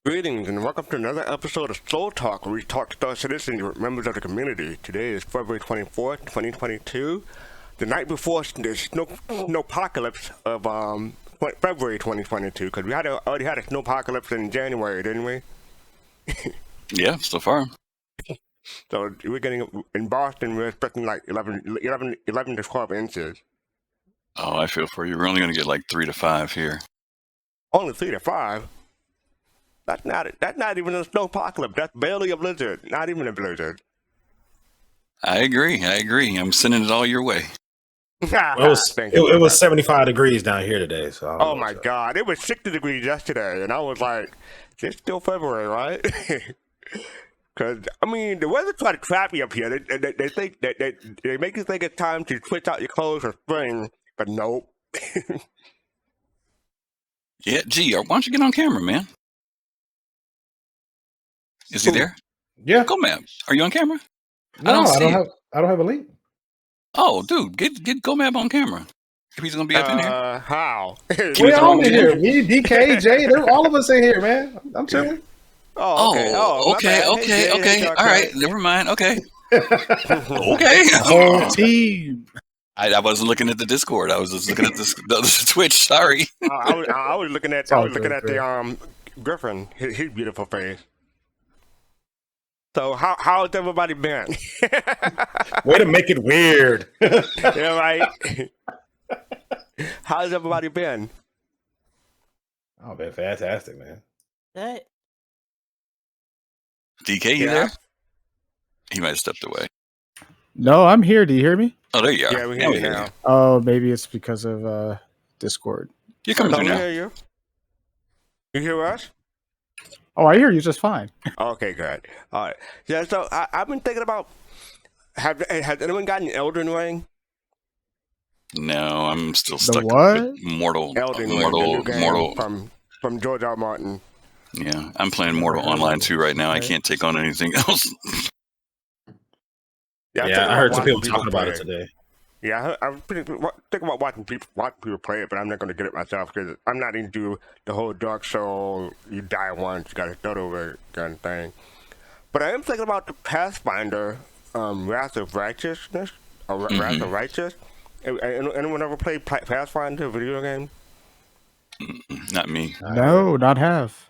Greetings and welcome to another episode of Soul Talk, where we talk to Star Citizens and members of the community. Today is February 24th, 2022, the night before the snowpocalypse of February 2022, because we already had a snowpocalypse in January, didn't we? Yeah, so far. So we're getting, in Boston, we're expecting like 11 to 12 inches. Oh, I feel for you. We're only going to get like 3 to 5 here. Only 3 to 5? That's not even a snowpocalypse. That's barely a blizzard. Not even a blizzard. I agree. I'm sending it all your way. It was 75 degrees down here today. So oh my God, it was 60 degrees yesterday, and I was like, it's still February, right? Because I mean, the weather's kind of crappy up here. They think they make you think it's time to switch out your clothes for spring, but nope. Yeah, gee, why don't you get on camera, man? Is he there? Yeah. Go, man. Are you on camera? No, I don't have a link. Oh, dude, get GoMap on camera. If he's gonna be up in here. How? We all in here. Me, DK, Jay, all of us in here, man. I'm chilling. Oh, okay. Okay. All right, never mind. Okay. Okay. Whole team. I wasn't looking at the Discord. I was just looking at the Twitch. Sorry. I was looking at the Griffin, his beautiful face. So how's everybody been? Way to make it weird. Yeah, right. How's everybody been? Oh, been fantastic, man. That DK, you there? He might have stepped away. No, I'm here. Do you hear me? Oh, there you are. Yeah, we hear you now. Oh, maybe it's because of Discord. You're coming through We now. hear you. You hear us? Oh, I hear you just fine. Okay, good. All right. Yeah, so I've been thinking about, has anyone gotten Elden Ring? No, I'm still stuck what? with Mortal. Elden Ring, the new game from George R. R. Martin. Yeah, I'm playing Mortal Online 2 right now. I can't take on anything else. Yeah, I heard some people talking about it today. Yeah, I was thinking about watching people play it, but I'm not going to get it myself because I'm not into the whole Dark Soul, you die once, you got to start over kind of thing. But I am thinking about the Pathfinder, Wrath of Righteousness, or Wrath of Righteous. Anyone ever played Pathfinder video game? Not me. No, not have.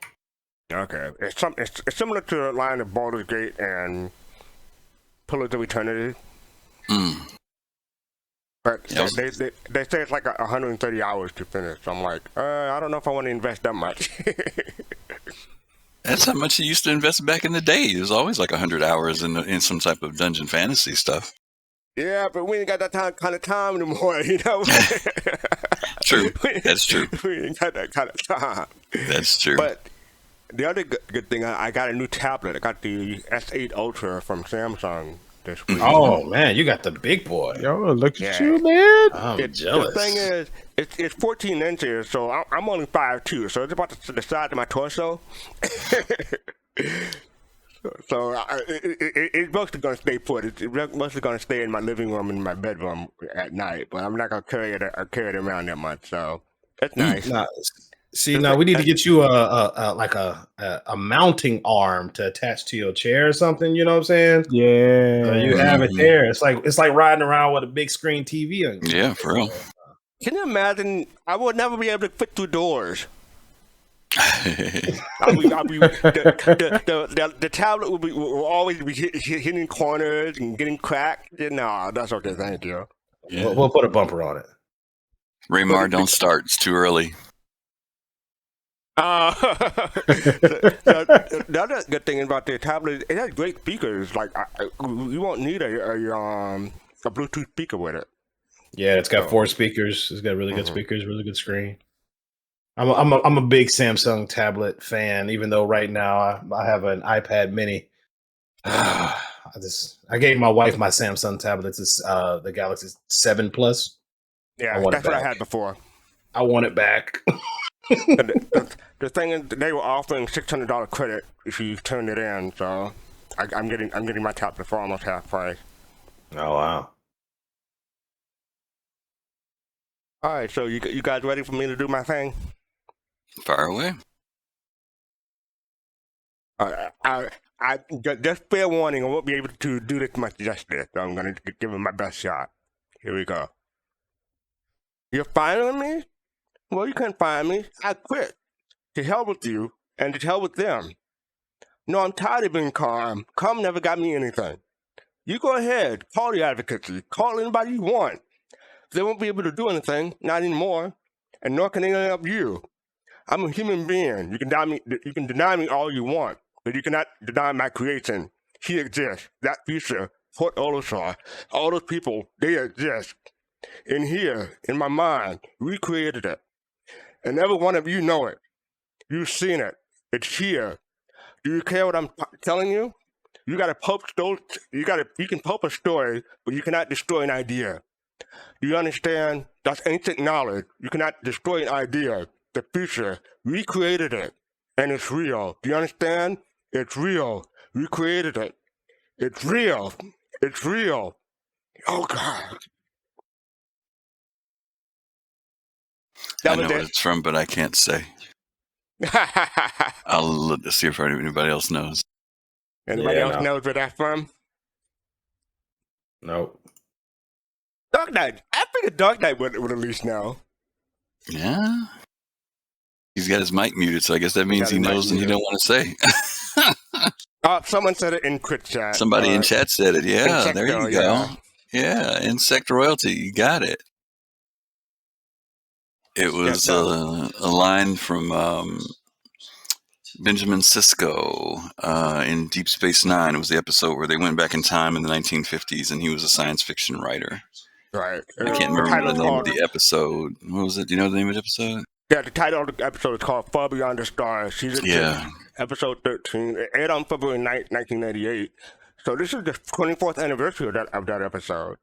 Okay, it's similar to the line of Baldur's Gate and Pillars of Eternity. But they say it's like 130 hours to finish. So I'm like, I don't know if I want to invest that much. That's how much you used to invest back in the day. It was always like 100 hours in some type of dungeon fantasy stuff. Yeah, but we ain't got that kind of time anymore, you know? True. That's true. We ain't got that kind of time. That's true. But the other good thing, I got a new tablet. I got the S8 Ultra from Samsung this week. Oh, man, you got the big boy. Yo, look at you, man. I'm jealous. The thing is, it's 14 inches, so I'm only 5'2", so it's about the size of my torso. So it's mostly going to stay put. It's mostly going to stay in my living room and my bedroom at night, but I'm not going to carry it around that much, so it's nice. Now we need to get you a mounting arm to attach to your chair or something. You know what I'm saying? Yeah. So you have it there. It's like riding around with a big screen TV on you. Yeah, for real. Can you imagine? I would never be able to fit through doors. The tablet will always be hitting corners and getting cracked. No, that's okay. Thank you. Yeah. We'll put a bumper on it. Raymar, don't start. It's too early. The other good thing about the tablet, it has great speakers. Like you won't need a Bluetooth speaker with it. Yeah, it's got 4 speakers. It's got really good speakers, really good screen. I'm a big Samsung tablet fan, even though right now I have an iPad Mini. I gave my wife my Samsung tablet. It's the Galaxy 7 Plus. Yeah, that's what I had before. I want it back. The thing is, they were offering $600 credit if you turned it in, so I'm getting my tablet for almost half price. Oh wow! All right, so you guys ready for me to do my thing? Far away. I just fair warning. I won't be able to do this much justice. So I'm gonna give it my best shot. Here we go. You're firing me? Well, you can't fire me. I quit. To hell with you, and to hell with them. No, I'm tired of being calm. Calm never got me anything. You go ahead. Call the advocacy. Call anybody you want. They won't be able to do anything. Not anymore. And nor can anyone help you. I'm a human being. You can deny me all you want, but you cannot deny my creation. He exists. That future, Port Olisar, all those people, they exist. In here, in my mind, we created it. And every one of you know it. You've seen it. It's here. Do you care what I'm telling you? You can pulp a story, but you cannot destroy an idea. Do you understand? That's ancient knowledge. You cannot destroy an idea. The future, we created it, and it's real. Do you understand? It's real. We created it. It's real. It's real. Oh God. I know what it's from, but I can't say. I'll look to see if anybody else knows. Anybody else knows where that's from? Nope. Dark Knight. I figured Dark Knight would at least know. Yeah. He's got his mic muted, so I guess that means he knows and he don't want to say. Someone said it in quick chat. Somebody in chat said it. Yeah, Insecto, there you go. Yeah, Insect Royalty. You got it. It was a line from Benjamin Sisko in Deep Space Nine. It was the episode where they went back in time in the 1950s, and he was a science fiction writer. Right. I can't remember the name of the episode. What was it? Do you know the name of the episode? Yeah, the title of the episode is called Far Beyond the Stars. Season 2, episode 13. It aired on February 9th, 1988. So this is the 24th anniversary of that episode.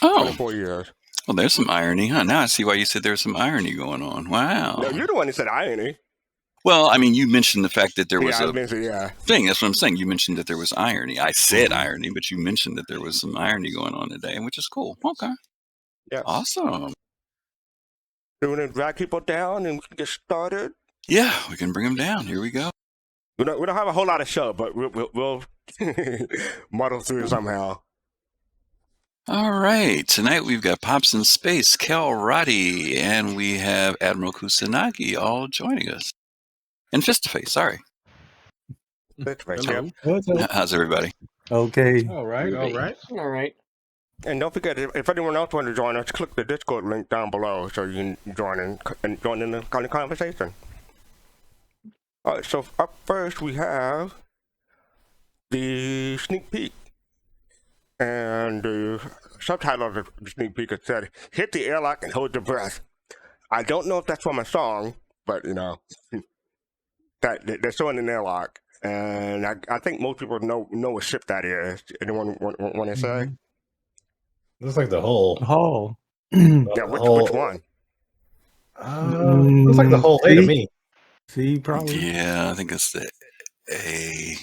Oh. 24 years. Well, there's some irony, huh? Now I see why you said there's some irony going on. Wow. No, you're the one that said irony. Well, I mean, you mentioned the fact that there was a thing. That's what I'm saying. You mentioned that there was irony. I said irony, but you mentioned that there was some irony going on today, which is cool. Okay. Yeah. Awesome. Do we want to drag people down and we can get started? Yeah, we can bring them down. Here we go. We don't have a whole lot of show, but we'll muddle through it somehow. All right. Tonight we've got Pops in Space, Kel Roddy, and we have Admiral Kusanagi all joining us. And Fist to Face, sorry. How's everybody? Okay. All right. And don't forget, if anyone else wants to join us, click the Discord link down below so you can join in the conversation. All right, so up first we have the sneak peek. And the subtitle of the sneak peek said, "Hit the airlock and hold your breath." I don't know if that's from a song, but that they're showing an airlock. And I think most people know what ship that is. Anyone want to say? Looks like the hull. Hull. Yeah, which one? Looks like the whole A to me. C, probably. Yeah, I think it's the A.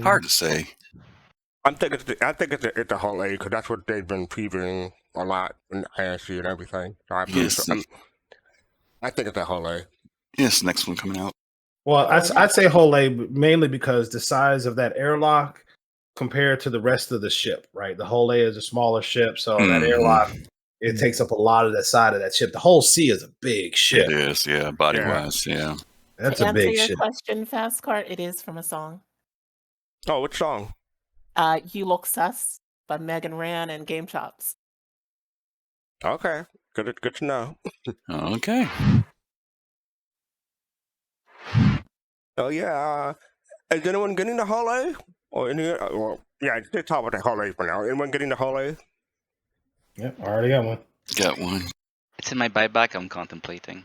Hard to say. I think it's the whole A because that's what they've been previewing a lot in ISC and everything. So I think it's the whole A. Yes, next one coming out. Well, I'd say whole A mainly because the size of that airlock compared to the rest of the ship, right? The whole A is a smaller ship, so that airlock, it takes up a lot of the side of that ship. The whole C is a big ship. It is, yeah, body-wise, yeah. That's a big ship. To answer your question, Fast Cart, it is from a song. Oh, which song? You Look Sus by Megan Rand and Game Chops. Okay, good to know. Okay. Oh yeah. Is anyone getting the Hall A? Or any? Yeah, let's talk about the Hall A for now. Anyone getting the Hall A? Yep, I already got one. Got one. It's in my buyback. I'm contemplating.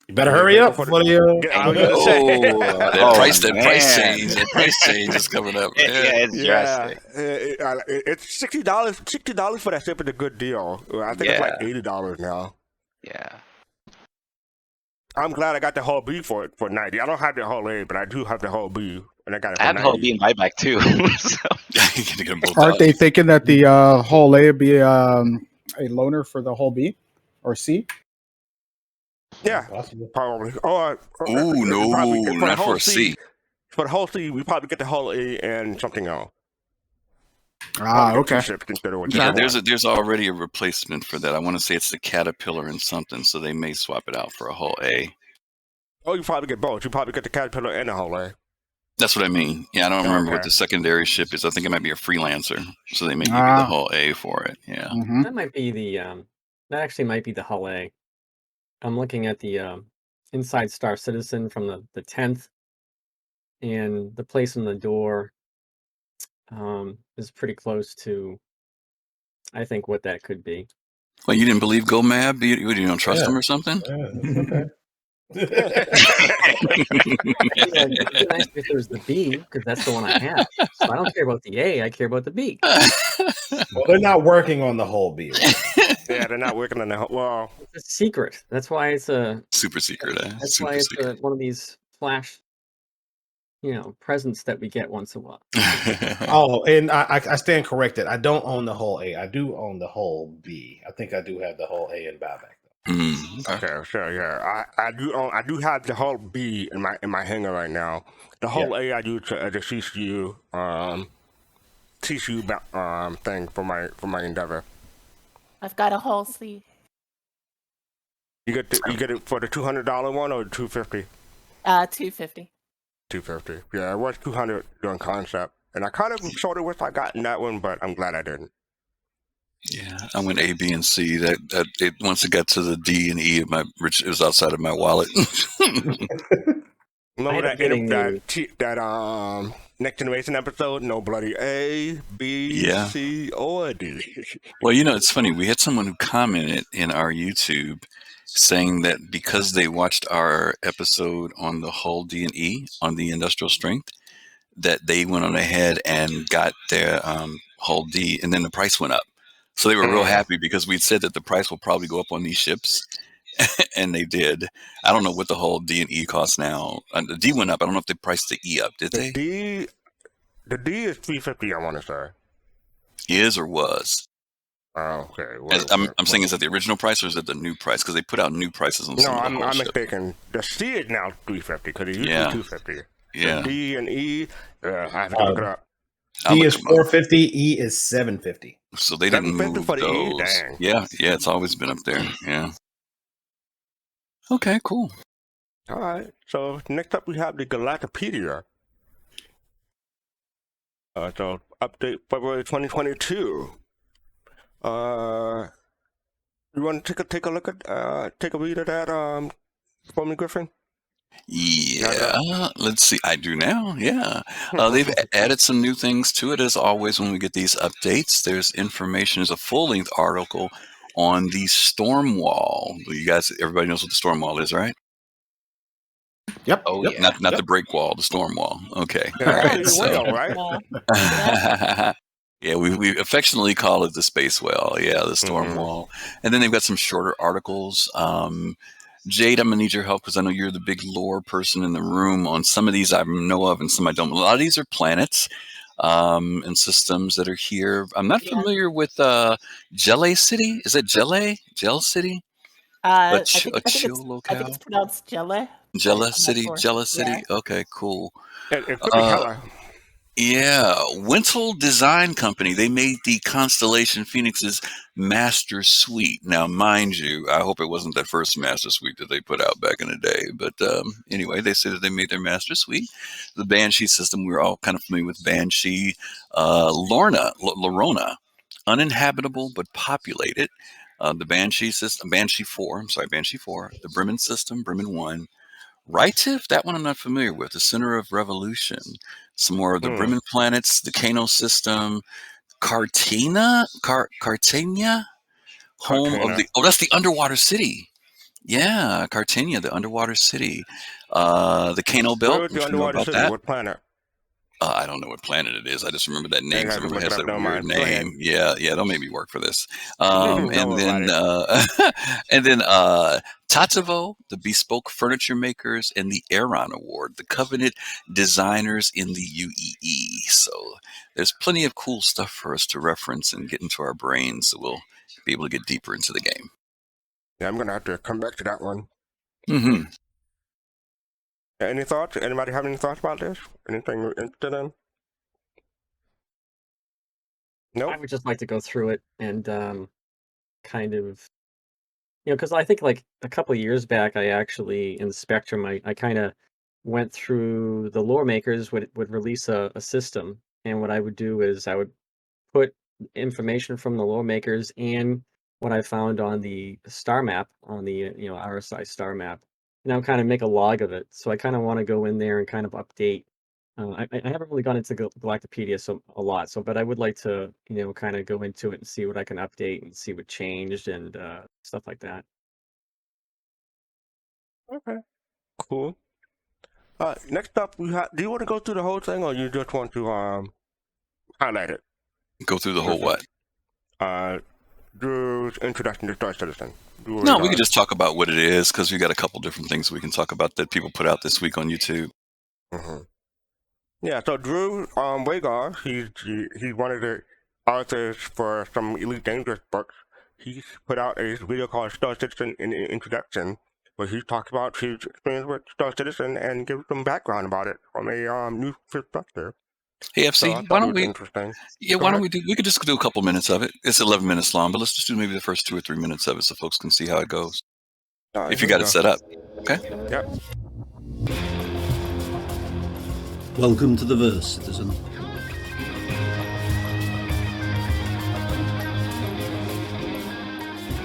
You better hurry up. What are you? That price change is coming up. It's drastic. It's $60. $60 for that ship is a good deal. I think it's like $80 now. Yeah. I'm glad I got the whole B for $90. I don't have the whole A, but I do have the whole B, and I got it for $90. I have the whole B in buyback too. Aren't they thinking that the whole A would be a loaner for the whole B or C? Yeah, probably. No, not for a C. For the whole C, we probably get the whole A and something else. Ah, Probably get two okay. ships instead of Yeah, just one. there's already a replacement for that. I want to say it's the Caterpillar and something, so they may swap it out for a whole A. Oh, you probably get both. You probably get the Caterpillar and the whole A. That's what I mean. Yeah, I don't remember what Okay. the secondary ship is. I think it might be a freelancer, so they may give you Ah. the whole A for it. Yeah. Mhm. That might be the that actually might be the hull A. I'm looking at the inside Star Citizen from the 10th, and the place on the door is pretty close to, I think, what that could be. Well, you didn't believe GoMab? You don't trust him or something? Yeah, it's okay. It'd be nice if there was the B, because that's the one I have. So I don't care about the A, I care about the B. Well, they're not working on the whole B. Right? Yeah, they're not working on the whole. Well, It's a secret. That's why it's a Super secret, eh? that's Super why it's secret. one of these flash, presents that we get once in a while. Oh, and I stand corrected. I don't own the whole A. I do own the whole B. I think I do have the whole A in buyback. okay, sure, yeah. I do have the whole B in my hanger right now. The whole A I use the CCU thing for my Endeavor. I've got a whole C. You get it for the $200 one or the $250? $250. $250. Yeah, it was $200 during concept, and I kind of sort of wish I got in that one, but I'm glad I didn't. Yeah, I went A, B, and C. Once it got to the D and E, it was outside of my wallet. Remember ended up getting that Next Generation episode? No bloody A, B, Yeah. C, or D. Well, it's funny. We had someone who commented in our YouTube saying that because they watched our episode on the hull D and E on the industrial strength, that they went on ahead and got their hull D, and then the price went up. So they were real happy because we'd said that the price will probably go up on these ships, and they did. I don't know what the whole D and E costs now. The D went up. I don't know if they priced the E up. Did they? The D is $350. I want to say. Is or was? Oh, okay. I'm saying, is that the original price or is it the new price? Because they put out new prices on some of the I'm whole ship. mistaken. The C is now $350 because it used to be $250. Yeah. The D and E, I have to look it up. D is $450. E is $750. So they didn't move for the E? those. Dang. Yeah, it's always been up there. Yeah. Okay, cool. All right. So next up we have the Galactapedia. So update February 2022. You want to take a look at take a read of that for me, Griffin? Yeah, let's see. I do now. Yeah, they've added some new things to it as always. When we get these updates, there's information. There's a full-length article on the storm wall. You guys, everybody knows what the storm wall is, right? Yep. Oh, yep. yeah. Not the break wall, the storm wall. Okay. Yeah, All right. the window, right? Yeah, we affectionately call it the space well. Yeah, the storm wall. And then they've got some shorter articles. Jade, I'm going to need your help because I know you're the big lore person in the room. On some of these I know of and some I don't. A lot of these are planets and systems that are here. I'm not familiar with Gele City. Is it Gele? Gel City? I chill think it's pronounced Jelle. Gela City? Sure. Gela City? Yeah. Okay, cool. It could be Hella. Yeah, Wintel Design Company. They made the Constellation Phoenix's Master Suite. Now, mind you, I hope it wasn't that first Master Suite that they put out back in the day. But anyway, they said that they made their Master Suite. The Banshee system, we're all kind of familiar with Banshee. Lorona, uninhabitable but populated. The Banshee system, Banshee 4, the Bremen system, Bremen 1. Ritif, that one I'm not familiar with. The Center of Revolution. Some more of the Bremen planets, the Kano system, Cartania, home of the. Oh, that's the underwater city. Yeah, Cartania, the underwater city. The Kano Belt. Where's the underwater city? What planet? I don't know what planet it is. I just remember that name. I remember it has that weird Go ahead. name. Yeah, don't make me work for this. Don't And worry then, about and then Tatovo, the bespoke furniture makers, and the Aeron Award, the Covenant designers in the UEE. So there's plenty of cool stuff for us to reference and get into our brains, so we'll be able to get deeper into the game. Yeah, I'm gonna have to come back to that one. Mm-hmm. Any thoughts? Anybody have any thoughts about this? Anything you're interested in? Nope. I would just like to go through it and kind of, because I think like a couple of years back, I actually in Spectrum, I kind of went through the lore makers would release a system, and what I would do is I would put information from the lore makers and what I found on the star map on the RSI star map, and I'll kind of make a log of it. So I kind of want to go in there and kind of update. I haven't really gone into Galactapedia a lot, but I would like to kind of go into it and see what I can update and see what changed and stuff like that. Okay. Cool. Next up, do you want to go through the whole thing, or you just want to highlight it? Go through the whole what? Drew's introduction to Star Citizen. No, we can just talk about what it is, because we got a couple different things we can talk about that people put out this week on YouTube. Mm-hmm. Yeah, so Drew Wagar, he's one of the authors for some Elite Dangerous books. He's put out a video called Star Citizen in the Introduction, where he talks about his experience with Star Citizen and gives some background about it from a new perspective. Hey, FC, So why don't we? interesting. Yeah, why don't we do? We could just do a couple minutes of it. It's 11 minutes long, but let's just do maybe the first 2 or 3 minutes of it so folks can see how it goes. If you got it set up, okay? Yep. Welcome to the verse, citizen.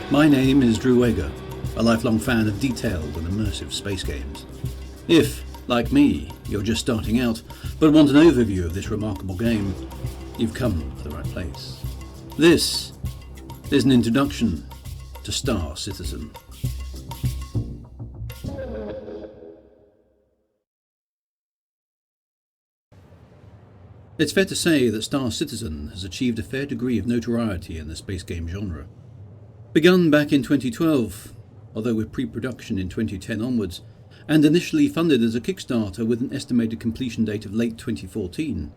My name is Drew Wagar, a lifelong fan of detailed and immersive space games. If, like me, you're just starting out, but want an overview of this remarkable game, you've come to the right place. This is an introduction to Star Citizen. It's fair to say that Star Citizen has achieved a fair degree of notoriety in the space game genre. Begun back in 2012, although with pre-production in 2010 onwards, and initially funded as a Kickstarter with an estimated completion date of late 2014,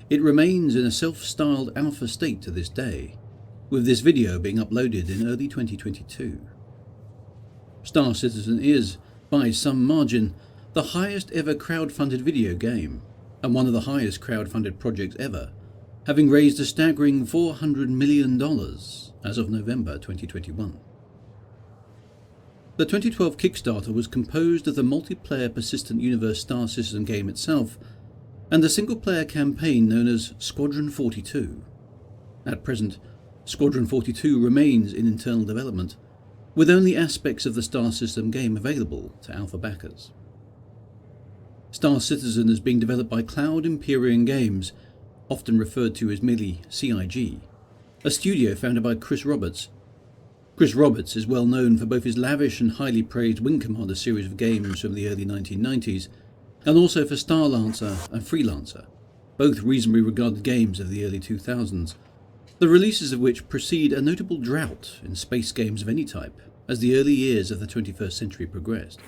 it remains in a self-styled alpha state to this day, with this video being uploaded in early 2022. Star Citizen is, by some margin, the highest ever crowd-funded video game, and one of the highest crowd-funded projects ever, having raised a staggering $400 million as of November 2021. The 2012 Kickstarter was composed of the multiplayer persistent universe Star Citizen game itself, and a single-player campaign known as Squadron 42. At present, Squadron 42 remains in internal development, with only aspects of the Star System game available to alpha backers. Star Citizen is being developed by Cloud Imperium Games, often referred to as merely CIG, a studio founded by Chris Roberts. Chris Roberts is well known for both his lavish and highly praised Wing Commander series of games from the early 1990s, and also for Starlancer and Freelancer, both reasonably regarded games of the early 2000s, the releases of which precede a notable drought in space games of any type as the early years of the 21st century progressed.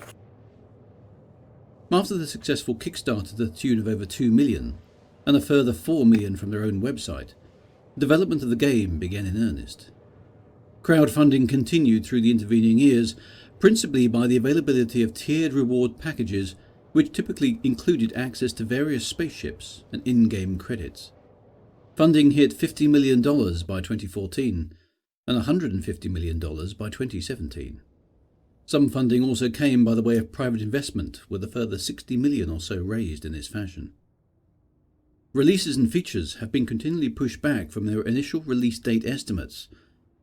After the successful Kickstarter to the tune of over $2 million, and a further $4 million from their own website, development of the game began in earnest. Crowdfunding continued through the intervening years, principally by the availability of tiered reward packages, which typically included access to various spaceships and in-game credits. Funding hit $50 million by 2014, and $150 million by 2017. Some funding also came by the way of private investment, with a further $60 million or so raised in this fashion. Releases and features have been continually pushed back from their initial release date estimates,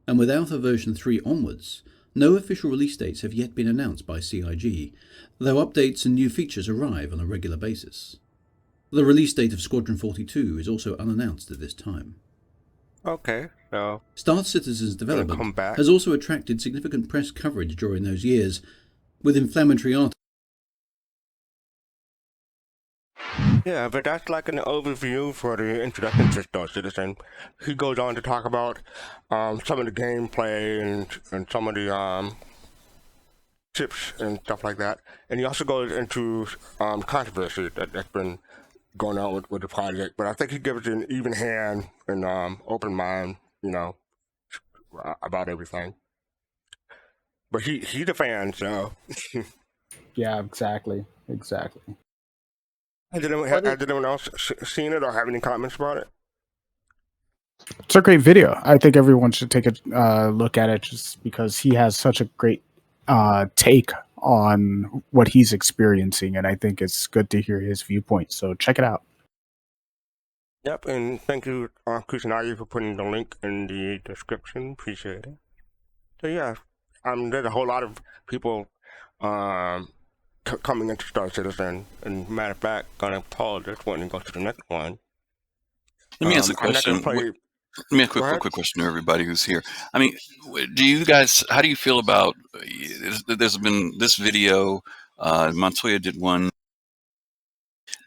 and with Alpha version 3 onwards, no official release dates have yet been announced by CIG, though updates and new features arrive on a regular basis. The release date of Squadron 42 is also unannounced at this time. Okay, so Star Citizen's development has also attracted significant press coverage during those years, with inflammatory articles. Yeah, but that's like an overview for the introduction to Star Citizen. He goes on to talk about some of the gameplay and some of the tips and stuff like that. And he also goes into controversy that's been going on with the project. But I think he gives it an even hand and open mind, about everything. But he's a fan, so. Yeah, exactly. Has anyone else seen it or have any comments about it? It's a great video. I think everyone should take a look at it just because he has such a great take on what he's experiencing, and I think it's good to hear his viewpoint. So check it out. Yep, and thank you, Kusanagi, for putting the link in the description. Appreciate it. So yeah, there's a whole lot of people coming into Star Citizen, and matter of fact, gonna pause this one and go to the next one. Let me ask a question. Let me ask a quick question to everybody who's here. I mean, do you guys? How do you feel about? There's been this video. Montoya did one.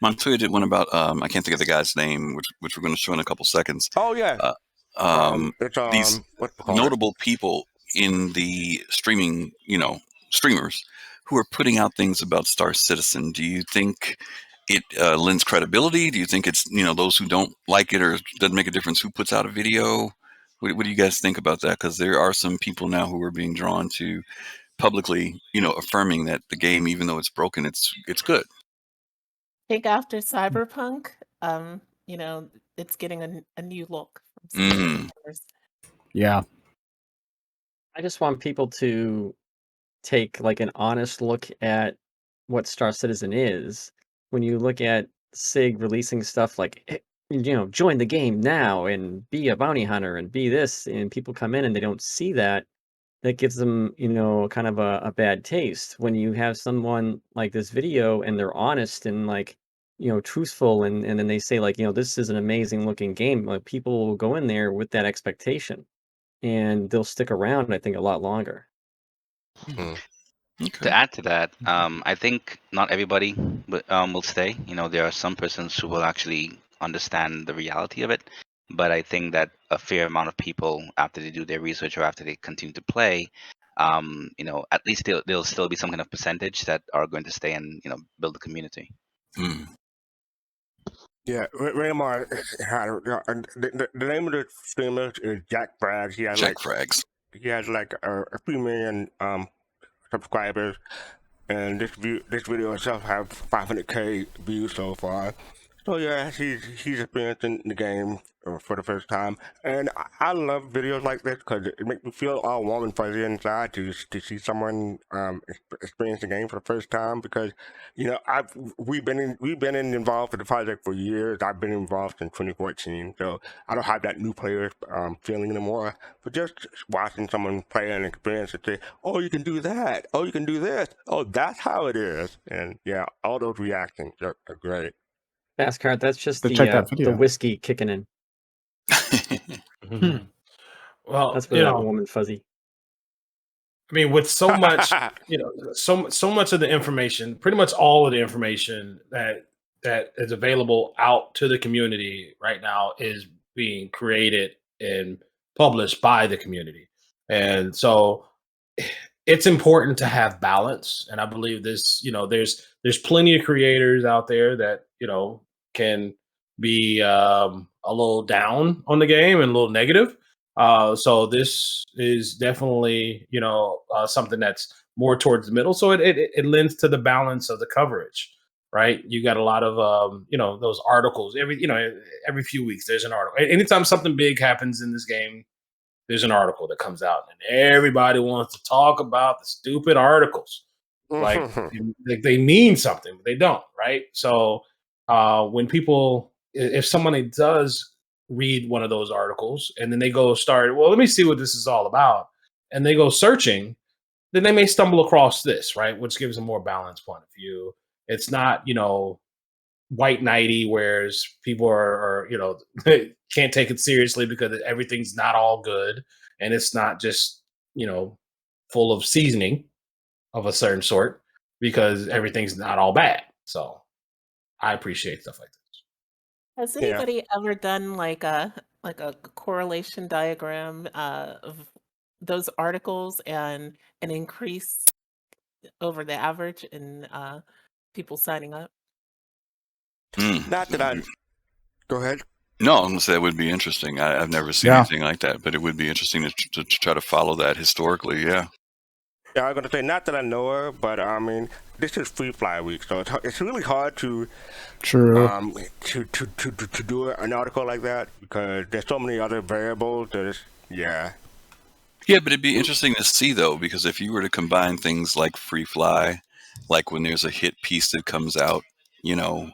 Montoya did one about I can't think of the guy's name, which we're going to show in a couple seconds. Oh yeah. These notable people in the streaming, streamers who are putting out things about Star Citizen. Do you think it lends credibility? Do you think it's those who don't like it or doesn't make a difference who puts out a video? What do you guys think about that? Because there are some people now who are being drawn to publicly, affirming that the game, even though it's broken, it's good. I think after Cyberpunk, it's getting a new look. Yeah. I just want people to take like an honest look at what Star Citizen is. When you look at SIG releasing stuff like, join the game now and be a bounty hunter and be this, and people come in and they don't see that, that gives them, kind of a bad taste. When you have someone like this video and they're honest and like, truthful, and then they say like, this is an amazing looking game, like people will go in there with that expectation and they'll stick around, I think, a lot longer. Mm-hmm. Okay. To add to that, I think not everybody will stay. There are some persons who will actually understand the reality of it. But I think that a fair amount of people, after they do their research or after they continue to play, at least there'll still be some kind of percentage that are going to stay and build the community. Mm. Yeah, Raymar, the name of the streamer is Jack Frags. Frags. He has like a few million subscribers, and this video itself have 500K views so far. So yeah, he's experiencing the game for the first time, and I love videos like this because it makes me feel all warm and fuzzy inside to see someone experience the game for the first time. Because we've been involved with the project for years. I've been involved since 2014, so I don't have that new player feeling anymore. But just watching someone play and experience it, say, "Oh, you can do that. Oh, you can do this. Oh, that's how it is." And yeah, all those reactions are great. Fastcard, that's just the whiskey kicking in. Well, that's for that warm and fuzzy. I mean, with so much, so much of the information, pretty much all of the information that is available out to the community right now is being created and published by the community, and so it's important to have balance. And I believe this, there's plenty of creators out there that can be a little down on the game and a little negative. So this is definitely, something that's more towards the middle. So it lends to the balance of the coverage, right? You got a lot of, those articles every few weeks, there's an article. Anytime something big happens in this game, there's an article that comes out and everybody wants to talk about the stupid articles. Like they mean something, but they don't, right? So when people, if someone does read one of those articles and then they go let me see what this is all about, and they go searching, then they may stumble across this, right? Which gives a more balanced point of view. It's not, white knighty, whereas people are can't take it seriously because everything's not all good, and it's not just full of seasoning of a certain sort, because everything's not all bad. So I appreciate stuff like this. Has anybody ever done like a correlation diagram of those articles and an increase over the average in people signing up? Not that I. Go ahead. No, I'm gonna say that would be interesting. I've never seen anything like that, but it would be interesting to try to follow that historically. Yeah. Yeah, I'm gonna say not that I know her, but I mean this is Free Fly Week, so it's really hard to True. to do an article like that because there's so many other variables that it's yeah. Yeah, but it'd be interesting to see though, because if you were to combine things like Free Fly, like when there's a hit piece that comes out, you know,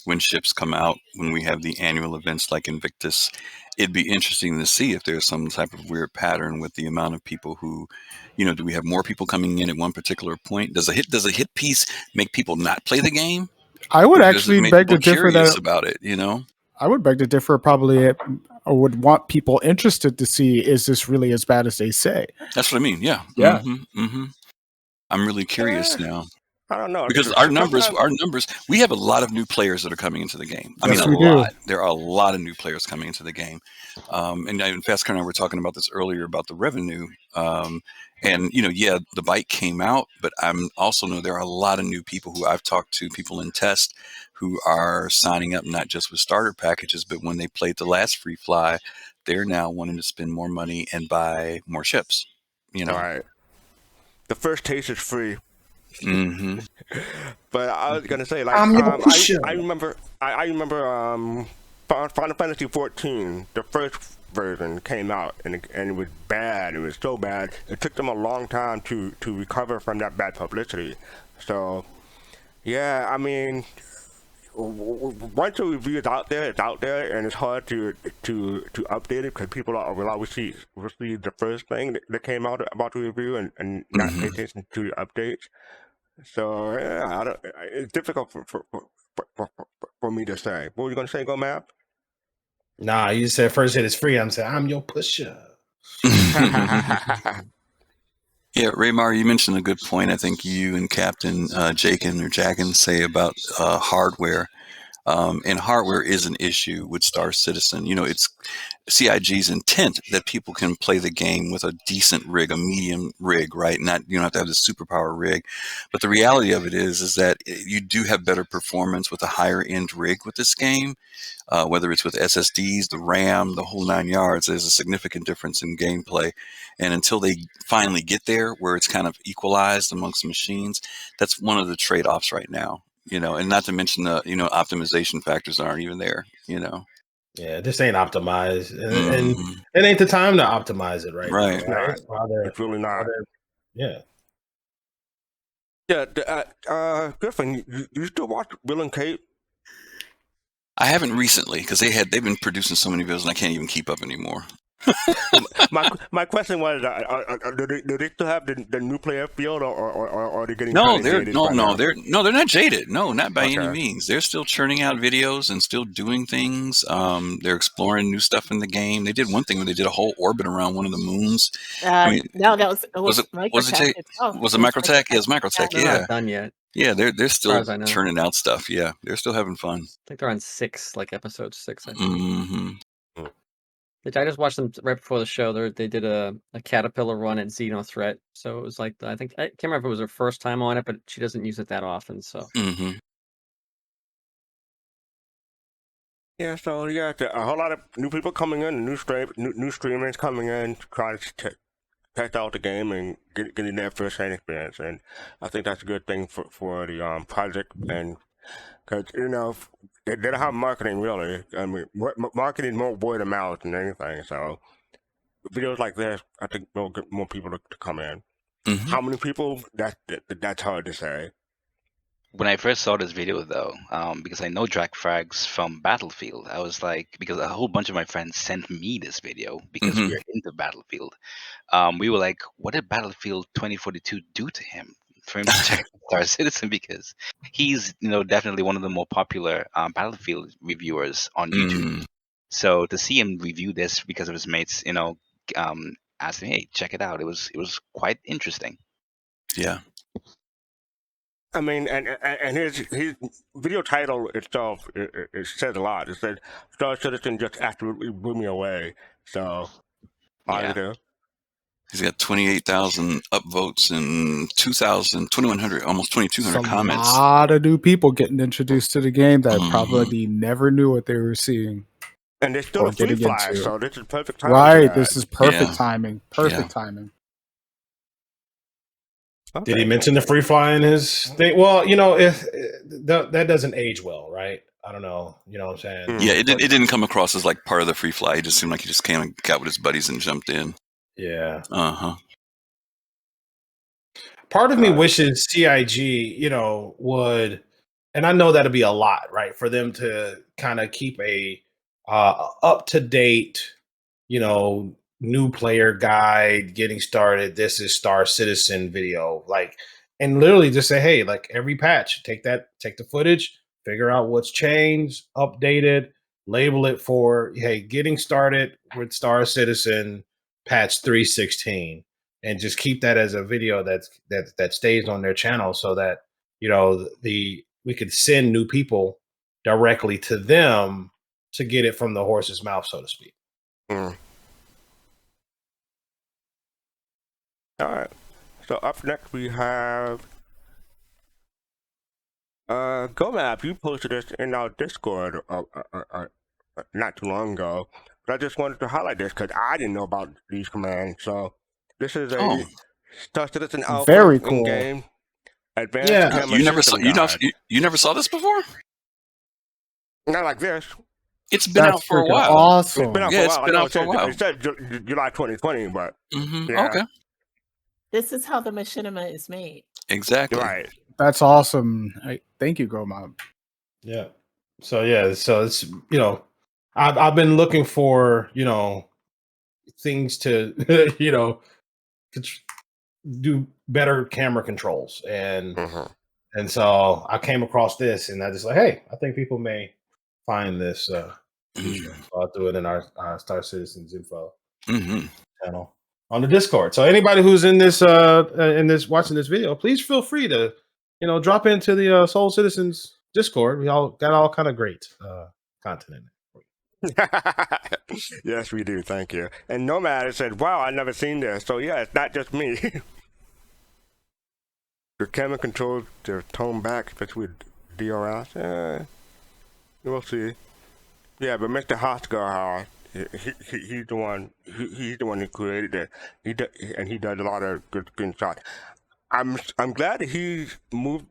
when ships come out, when we have the annual events like Invictus, it'd be interesting to see if there's some type of weird pattern with the amount of people who, you know, do we have more people coming in at one particular point? Does a hit piece make people not play the game? I would Or does it actually make beg to people differ curious that about it, you know? I would beg to differ. Probably, I would want people interested to see, is this really as bad as they say? That's what I mean. Yeah. Yeah. I'm really curious Eh, now. I don't know Because our numbers, we have a lot of new players that are coming into the game. I mean, Yes, a we do. lot. There are a lot of new players coming into the game. And Fast Car and I were talking about this earlier about the revenue. And, you know, yeah, the bike came out, but I'm also know there are a lot of new people who I've talked to, people in test, who are signing up not just with starter packages, but when they played the last Free Fly, they're now wanting to spend more money and buy more ships, you know. All right. The first taste is free. Mm-hmm. But I was gonna say, like, I'm your pusher. I remember Final Fantasy 14, the first version came out, and it was bad. It was so bad. It took them a long time to recover from that bad publicity. So, yeah, I mean, once a review is out there, it's out there, and it's hard to update it because people will always see the first thing that came out about the review and not pay attention to the updates. So yeah, it's difficult for me to say. What were you gonna say, Go Map? Nah, you said first hit is free. I'm saying I'm your pusher. Yeah, Raymar, you mentioned a good point. I think you and Captain Jagan say about hardware. And hardware is an issue with Star Citizen. You know, it's CIG's intent that people can play the game with a decent rig, a medium rig, right? Not, you don't have to have the superpower rig. But the reality of it is that you do have better performance with a higher end rig with this game. Whether it's with SSDs, the RAM, the whole 9 yards, there's a significant difference in gameplay. And until they finally get there where it's kind of equalized amongst machines, that's one of the trade-offs right now. You know, and not to mention the, you know, optimization factors aren't even there, you know. Yeah, this ain't optimized, and it ain't the time to optimize it right now. Right. Right. It's really not. Yeah. Yeah, Griffin, you still watch Will and Kate? I haven't recently because they've been producing so many videos and I can't even keep up anymore. my question was, do they still have the nuclear field, or are they getting No, they're not jaded. No, not by any Okay. means. They're still churning out videos and still doing things. They're exploring new stuff in the game. They did one thing where they did a whole orbit around one of the moons. I mean, No, that was was it Microtech itself. was it Microtech? Yeah, it was Microtech. They're Yeah, not done yet. yeah. They're still as I know. churning out stuff. Yeah, they're still having fun. I think they're on 6, like episode 6. I think. Mm-hmm. I just watched them right before the show. They did a caterpillar run at Xeno Threat, so it was like I can't remember if it was her first time on it, but she doesn't use it that often. So Mm-hmm. Yeah, so yeah, a whole lot of new people coming in, new streamers coming in to try to test out the game and getting their first-hand experience, and I think that's a good thing for the project, and because you know they don't have marketing really. I mean, marketing more word of mouth than anything. So videos like this, I think will get more people to come in. Mm-hmm. How many people? That's hard to say. When I first saw this video, though, because I know Drag Frags from Battlefield, I was like, because a whole bunch of my friends sent me this video because we're into Battlefield. We were like, what did Battlefield 2042 do to him for him to check out Star Citizen? Because he's, definitely one of the more popular Battlefield reviewers on YouTube. So to see him review this because of his mates, asked him, hey, check it out. It was quite interesting. Yeah. I mean, and his video title itself it says a lot. It said Star Citizen just absolutely blew me away. So positive. He's got 28,000 upvotes and 2,100, almost 2,200 comments. A lot of new people getting introduced to the game that probably never knew what they were seeing. And there's still a free fly, so this is perfect timing. Right, this is perfect timing. Perfect timing. Okay. Did he mention the free fly in his thing? Well, you know, if that doesn't age well, right? I don't know. You know what I'm saying? Yeah, it didn't come across as like part of the free fly. It just seemed like he just came and got with his buddies and jumped in. Yeah. Uh-huh. Part of me wishes CIG, you know, would, and I know that'd be a lot, right, for them to kind of keep a up to date, you know, new player guide, getting started. This is Star Citizen video, like, and literally just say, hey, like every patch, take the footage, figure out what's changed, update it, label it for, hey, getting started with Star Citizen patch 316. And just keep that as a video that stays on their channel, so that, you know, we could send new people directly to them to get it from the horse's mouth, so to speak. All right. So up next we have GoMap. You posted this in our Discord not too long ago, but I just wanted to highlight this because I didn't know about these commands. So this is a Star Citizen Alpha Very cool. in-game advanced camera You never saw system guide. you never saw this before? Not like this. It's been out for a while. Awesome. It's been out Yeah, for a it's while. been I know out for a while. It said July 2020, but Mm-hmm. Okay. This is how the machinima is made. Exactly. right. That's awesome. Thank you, GoMob. Yeah. So it's, you know, I've been looking for, you know, things to you know, do better camera controls, and so I came across this, and I just like, hey, I think people may find this feature. So I'll do it in our Star Citizens info channel on the Discord. So anybody who's in this watching this video, please feel free to, you know, drop into the Soul Citizens Discord. We all got all kind of great content in there. Yes, we do. Thank you. And Nomad said, wow, I've never seen this. So yeah, it's not just me. The camera controls the tone back, especially with DRS. We'll see. Yeah, but Mr. Hasgaha, he's the one. He's the one who created it. He does a lot of good screenshots. I'm glad that he moved.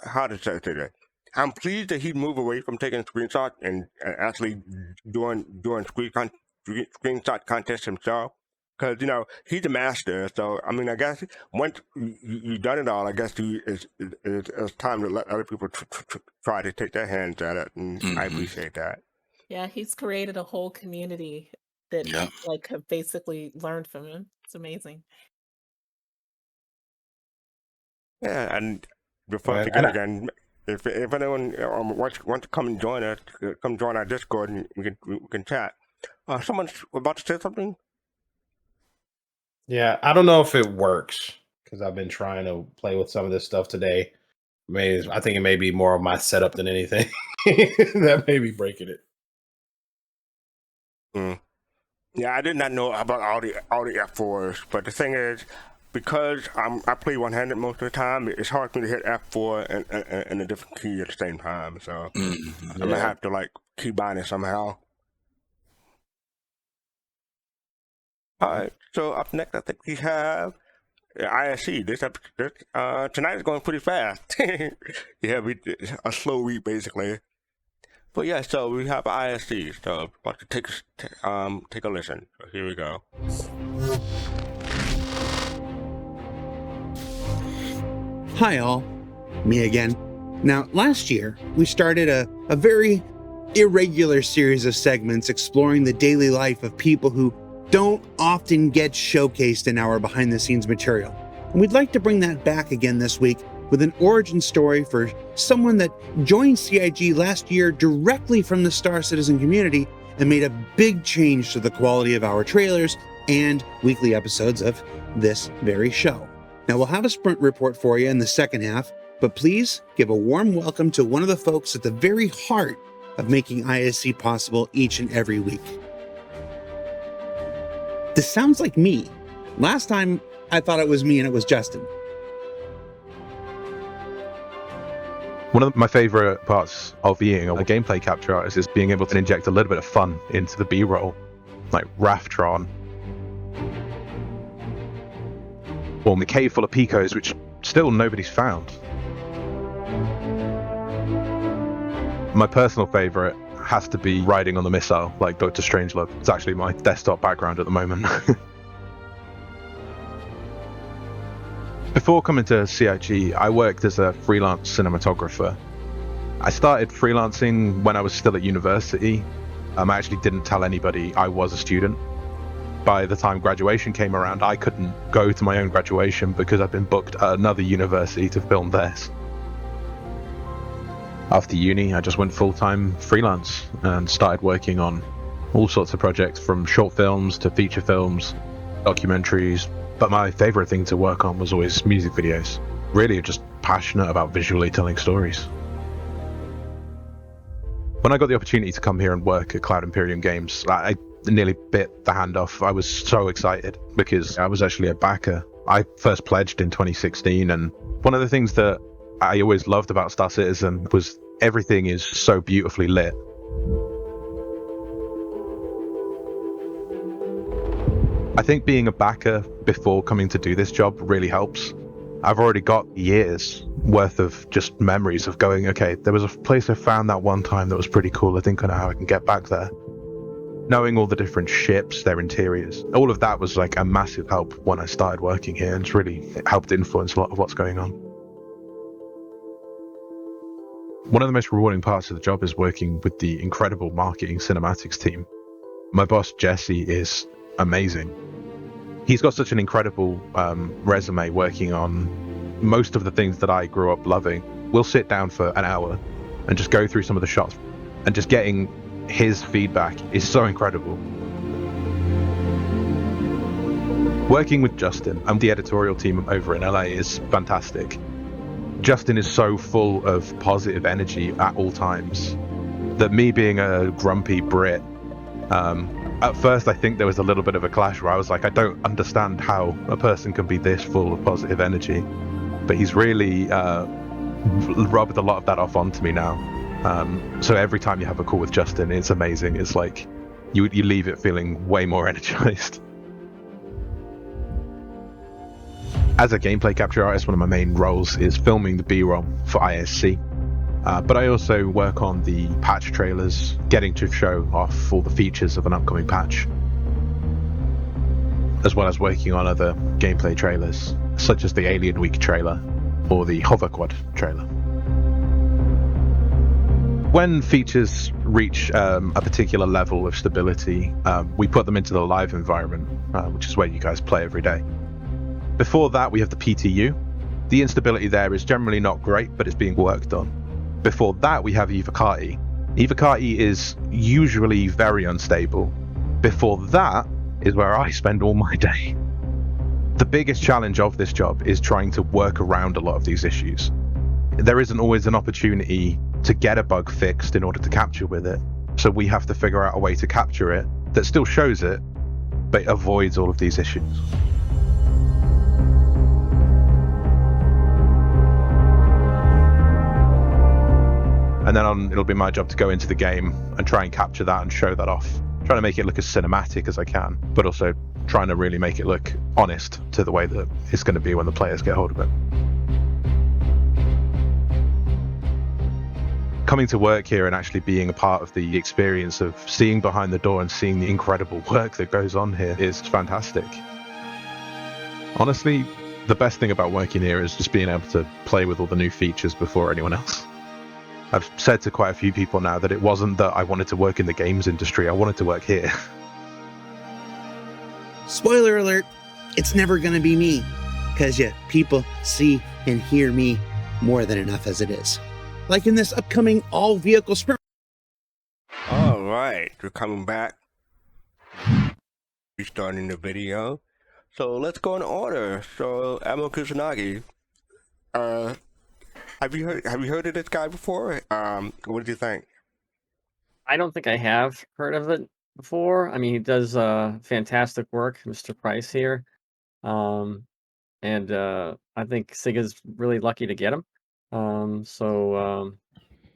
How to say that? I'm pleased that he moved away from taking screenshots and actually doing screenshot contests himself. Because, you know, he's a master. So, I mean, I guess once you've done it all, I guess it's time to let other people try to take their hands at it. And I appreciate that. Yeah, he's created a whole community that like have basically learned from him. It's amazing. Yeah, and before I forget again, if anyone wants to come and join us, come join our Discord and we can chat. Someone's about to say something? Yeah, I don't know if it works because I've been trying to play with some of this stuff today. I think it may be more of my setup than anything that may be breaking it. Yeah, I did not know about all the F4s, but the thing is, because I play one-handed most of the time, it's hard for me to hit F4 and a different key at the same time. So I'm gonna have to like keybind it somehow. All right. So up next, I think we have ISC. This tonight is going pretty fast. Yeah, a slow week basically. But yeah, so we have ISC. So about to take a listen. So here we go. Hi all, me again. Now, last year, we started a very irregular series of segments exploring the daily life of people who don't often get showcased in our behind-the-scenes material. And we'd like to bring that back again this week with an origin story for someone that joined CIG last year directly from the Star Citizen community and made a big change to the quality of our trailers and weekly episodes of this very show. Now, we'll have a sprint report for you in the second half, but please give a warm welcome to one of the folks at the very heart of making ISC possible each and every week. This sounds like me. Last time, I thought it was me and it was Justin. One of my favorite parts of being a gameplay capture artist is being able to inject a little bit of fun into the B-roll, like Raftron. Or the cave full of Picos, which still nobody's found. My personal favorite has to be riding on the missile, like Dr. Strangelove. It's actually my desktop background at the moment. Before coming to CIG, I worked as a freelance cinematographer. I started freelancing when I was still at university. I actually didn't tell anybody I was a student. By the time graduation came around, I couldn't go to my own graduation because I'd been booked at another university to film theirs. After uni, I just went full-time freelance and started working on all sorts of projects, from short films to feature films, documentaries. But my favorite thing to work on was always music videos. Really just passionate about visually telling stories. When I got the opportunity to come here and work at Cloud Imperium Games, I nearly bit the hand off. I was so excited because I was actually a backer. I first pledged in 2016, and one of the things that I always loved about Star Citizen was everything is so beautifully lit. I think being a backer before coming to do this job really helps. I've already got years worth of just memories of going, okay, there was a place I found that one time that was pretty cool. I think I know how I can get back there. Knowing all the different ships, their interiors, all of that was like a massive help when I started working here, and it's really helped influence a lot of what's going on. One of the most rewarding parts of the job is working with the incredible marketing cinematics team. My boss, Jesse, is amazing. He's got such an incredible resume working on most of the things that I grew up loving. We'll sit down for an hour and just go through some of the shots, and just getting his feedback is so incredible. Working with Justin and the editorial team over in LA is fantastic. Justin is so full of positive energy at all times that me being a grumpy Brit, at first I think there was a little bit of a clash where I was like, I don't understand how a person can be this full of positive energy. But he's really rubbed a lot of that off onto me now. So every time you have a call with Justin, it's amazing. It's like you leave it feeling way more energized. As a gameplay capture artist, one of my main roles is filming the B-roll for ISC. But I also work on the patch trailers, getting to show off all the features of an upcoming patch, as well as working on other gameplay trailers, such as the Alien Week trailer or the Hoverquad trailer. When features reach a particular level of stability, we put them into the live environment, which is where you guys play every day. Before that, we have the PTU. The instability there is generally not great, but it's being worked on. Before that, we have Evocati. Evocati is usually very unstable. Before that is where I spend all my day. The biggest challenge of this job is trying to work around a lot of these issues. There isn't always an opportunity to get a bug fixed in order to capture with it, so we have to figure out a way to capture it that still shows it, but avoids all of these issues. And then it'll be my job to go into the game and try and capture that and show that off. Trying to make it look as cinematic as I can, but also trying to really make it look honest to the way that it's going to be when the players get hold of it. Coming to work here and actually being a part of the experience of seeing behind the door and seeing the incredible work that goes on here is fantastic. Honestly, the best thing about working here is just being able to play with all the new features before anyone else. I've said to quite a few people now that it wasn't that I wanted to work in the games industry, I wanted to work here. Spoiler alert, it's never going to be me, because people see and hear me more than enough as it is. Like in this upcoming all-vehicle sprint. All right, we're coming back. Restarting the video. So let's go in order. So, Admiral Kusanagi, have you heard of this guy before? What did you think? I don't think I have heard of it before. I mean, he does fantastic work, Mr. Price here. And I think Sega's really lucky to get him. Yeah,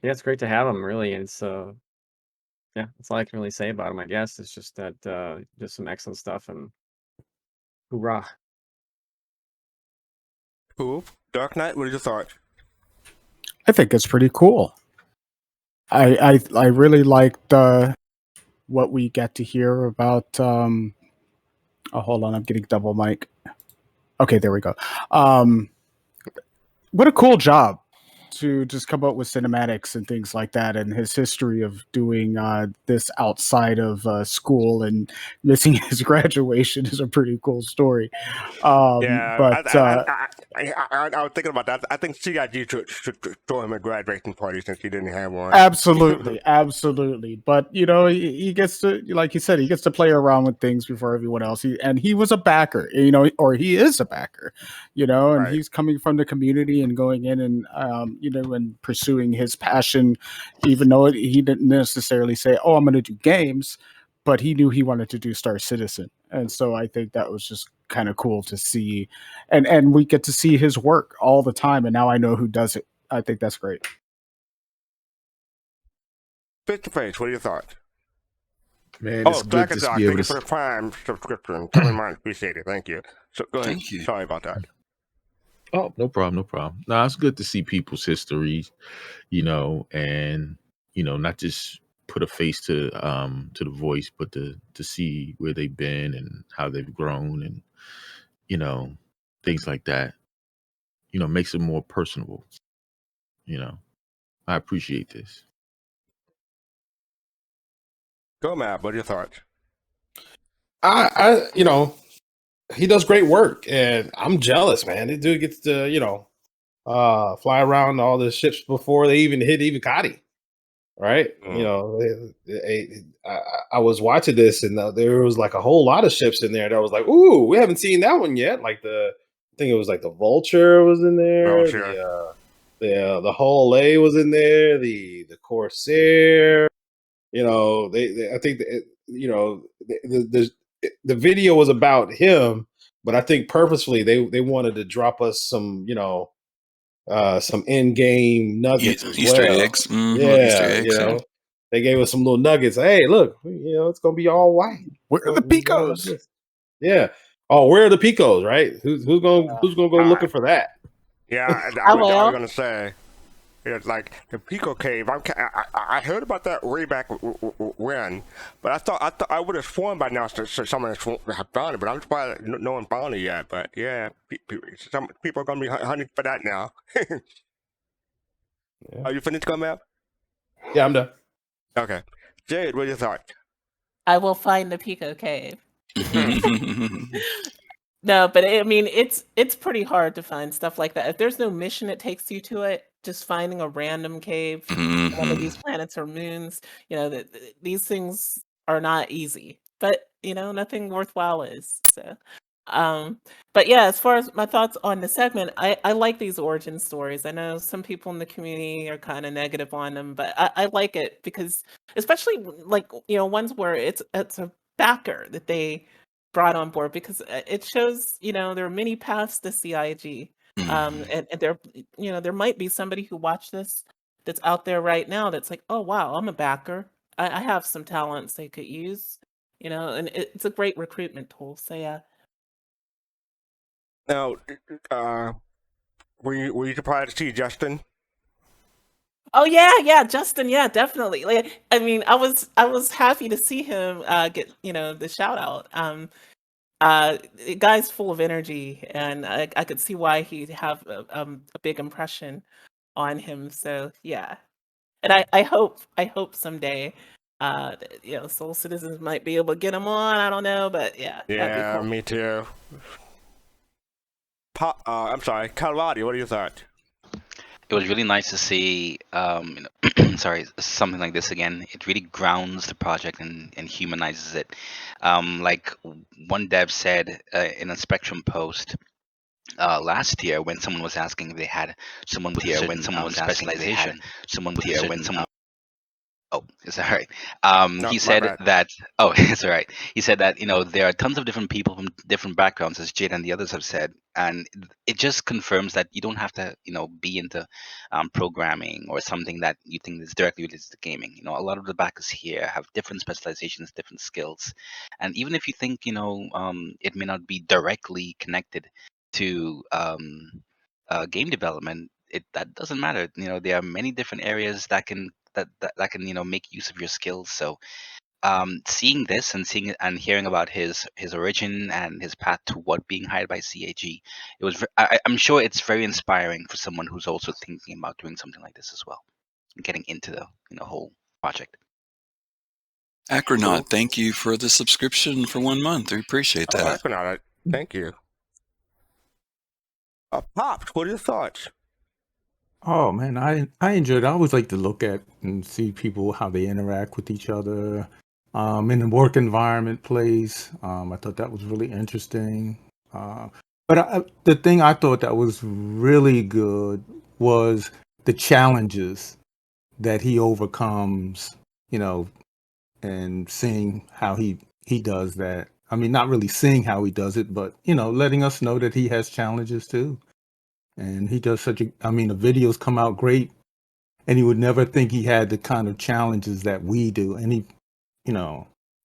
it's great to have him, really. And it's yeah, that's all I can really say about him, I guess. It's just that just some excellent stuff, and hoorah. Cool. Dark Knight, what are your thoughts? I think it's pretty cool. I really liked what we get to hear about. Oh, hold on, I'm getting double mic. Okay, there we go. What a cool job to just come up with cinematics and things like that, and his history of doing this outside of school and missing his graduation is a pretty cool story. Yeah, But I was thinking about that. I think CIG should throw him a graduation party since he didn't have one. absolutely, absolutely. But he gets to, like you said, he gets to play around with things before everyone else. He was a backer, or he is a backer, and Right. he's coming from the community and going in and and pursuing his passion, even though he didn't necessarily say, "Oh, I'm going to do games," but he knew he wanted to do Star Citizen, and so I think that was just kind of cool to see, and we get to see his work all the time, and now I know who does it. I think that's great. Face to face, what are your thoughts? Man, Oh, it's good Black to and Dark, be thank able you to. for the Prime subscription. Totally mine, appreciate it. Thank you. So go ahead. Thank you. Sorry about that. Oh, no problem, no problem. No, it's good to see people's histories, and not just put a face to the voice, but to see where they've been and how they've grown, and things like that. Makes it more personable. I appreciate this. Go, Matt. What are your thoughts? He does great work, and I'm jealous, man. This dude gets to, fly around all the ships before they even hit Ivacati, right? I was watching this, and there was like a whole lot of ships in there that was like, ooh, we haven't seen that one yet. Like I think it was like the Vulture was in there, Vulture. the Hull A was in there, the Corsair. I think that, the video was about him, but I think purposefully they wanted to drop us some some in game nuggets as Easter well. eggs. Little Easter Yeah, eggs. Yeah. they gave us some little nuggets. Hey, look, it's gonna be all white. Where are the Picos? Yeah. Oh, where are the Picos? Right? Who's gonna go looking for that? Yeah, I I was will. going to say, it's like the Pico Cave. I heard about that way back when, but I thought I would have sworn by now someone had found it, but I'm surprised no one found it yet. But yeah, some people are going to be hunting for that now. Yeah. Are you finished, Gomel? Yeah, I'm done. Okay. Jade, what are your thoughts? I will find the Pico Cave. No, but I mean, it's pretty hard to find stuff like that. If there's no mission that takes you to it, just finding a random cave on one of these planets or moons, these things are not easy. But nothing worthwhile is. So, but yeah, as far as my thoughts on the segment, I like these origin stories. I know some people in the community are kind of negative on them, but I like it because, especially like ones where it's a backer that they brought on board, because it shows there are many paths to CIG, and there might be somebody who watched this that's out there right now that's like, oh wow, I'm a backer. I have some talents they could use, and it's a great recruitment tool. So yeah. Now, were you surprised to see Justin? Oh yeah, Justin, yeah, definitely. Like, I mean, I was happy to see him get the shout out. The guy's full of energy, and I could see why he'd have a big impression on him. So yeah, and I hope someday, Soul Citizens might be able to get him on. I don't know, but yeah, that'd be Yeah, cool. me too. I'm sorry, Calvati, what are your thoughts? It was really nice to see, sorry, something like this again. It really grounds the project and humanizes it. Like one dev said in a Spectrum post last year, when someone was asking if they had someone with a certain specialization, someone with a certain oh, is that right? No, He my said bad. that. Oh, it's all right. He said that there are tons of different people from different backgrounds, as Jade and the others have said, and it just confirms that you don't have to be into programming or something that you think is directly related to gaming. A lot of the backers here have different specializations, different skills, and even if you think it may not be directly connected to game development, that doesn't matter. There are many different areas that can make use of your skills. So seeing this and seeing and hearing about his origin and his path toward being hired by CAG, I'm sure it's very inspiring for someone who's also thinking about doing something like this as well, and getting into the whole project. Acronaut, thank you for the subscription for 1 month. We appreciate that. Acronaut, thank you. Pops, what are your thoughts? Oh man, I enjoyed it. I always like to look at and see people how they interact with each other in the work environment place. I thought that was really interesting. But the thing I thought that was really good was the challenges that he overcomes, and seeing how he does that. I mean, not really seeing how he does it, but letting us know that he has challenges too. And he does the videos come out great, and you would never think he had the kind of challenges that we do. And he,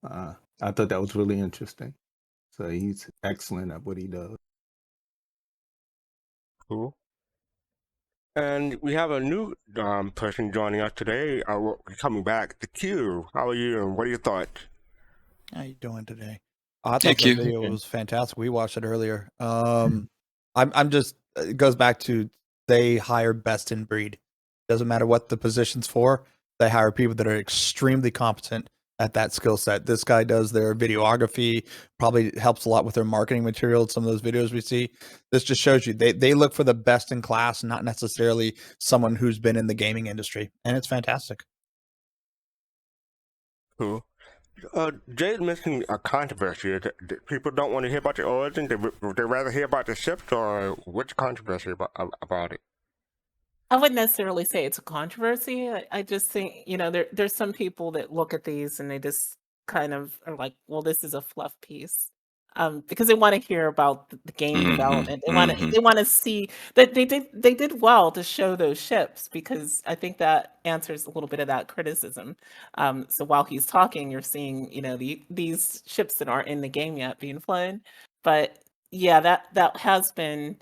I thought that was really interesting. So he's excellent at what he does. Cool. And we have a new person joining us today. Coming back, the Q. How are you? And what are your thoughts? How you doing today? I thought the video was fantastic. We watched it earlier. I'm just, it goes back to, they hire best in breed. Doesn't matter what the position's for. They hire people that are extremely competent at that skill set. This guy does their videography, probably helps a lot with their marketing material. Some of those videos we see, this just shows you they look for the best in class, not necessarily someone who's been in the gaming industry, and it's fantastic. Cool. Jade mentioned a controversy. People don't want to hear about the origin. They rather hear about the ships, or which controversy about it? I wouldn't necessarily say it's a controversy. I just think, there's some people that look at these and they just kind of are like, well, this is a fluff piece. Because they want to hear about the game development. They want to see that they did well to show those ships, because I think that answers a little bit of that criticism. So while he's talking, you're seeing, these ships that aren't in the game yet being flown. But yeah, that has been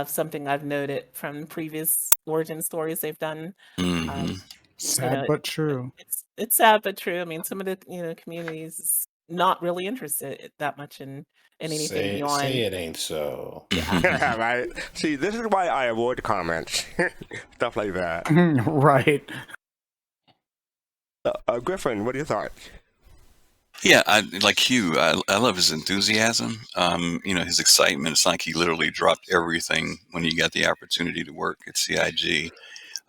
something I've noted from previous origin stories they've done. Sad but true. It's sad but true. I mean, some of the communities not really interested that much in anything beyond. Say it ain't so. Yeah, right. See, this is why I avoid comments, stuff like that. Right. Griffin, what are your thoughts? Yeah, like Hugh, I love his enthusiasm. His excitement. It's like he literally dropped everything when he got the opportunity to work at CIG.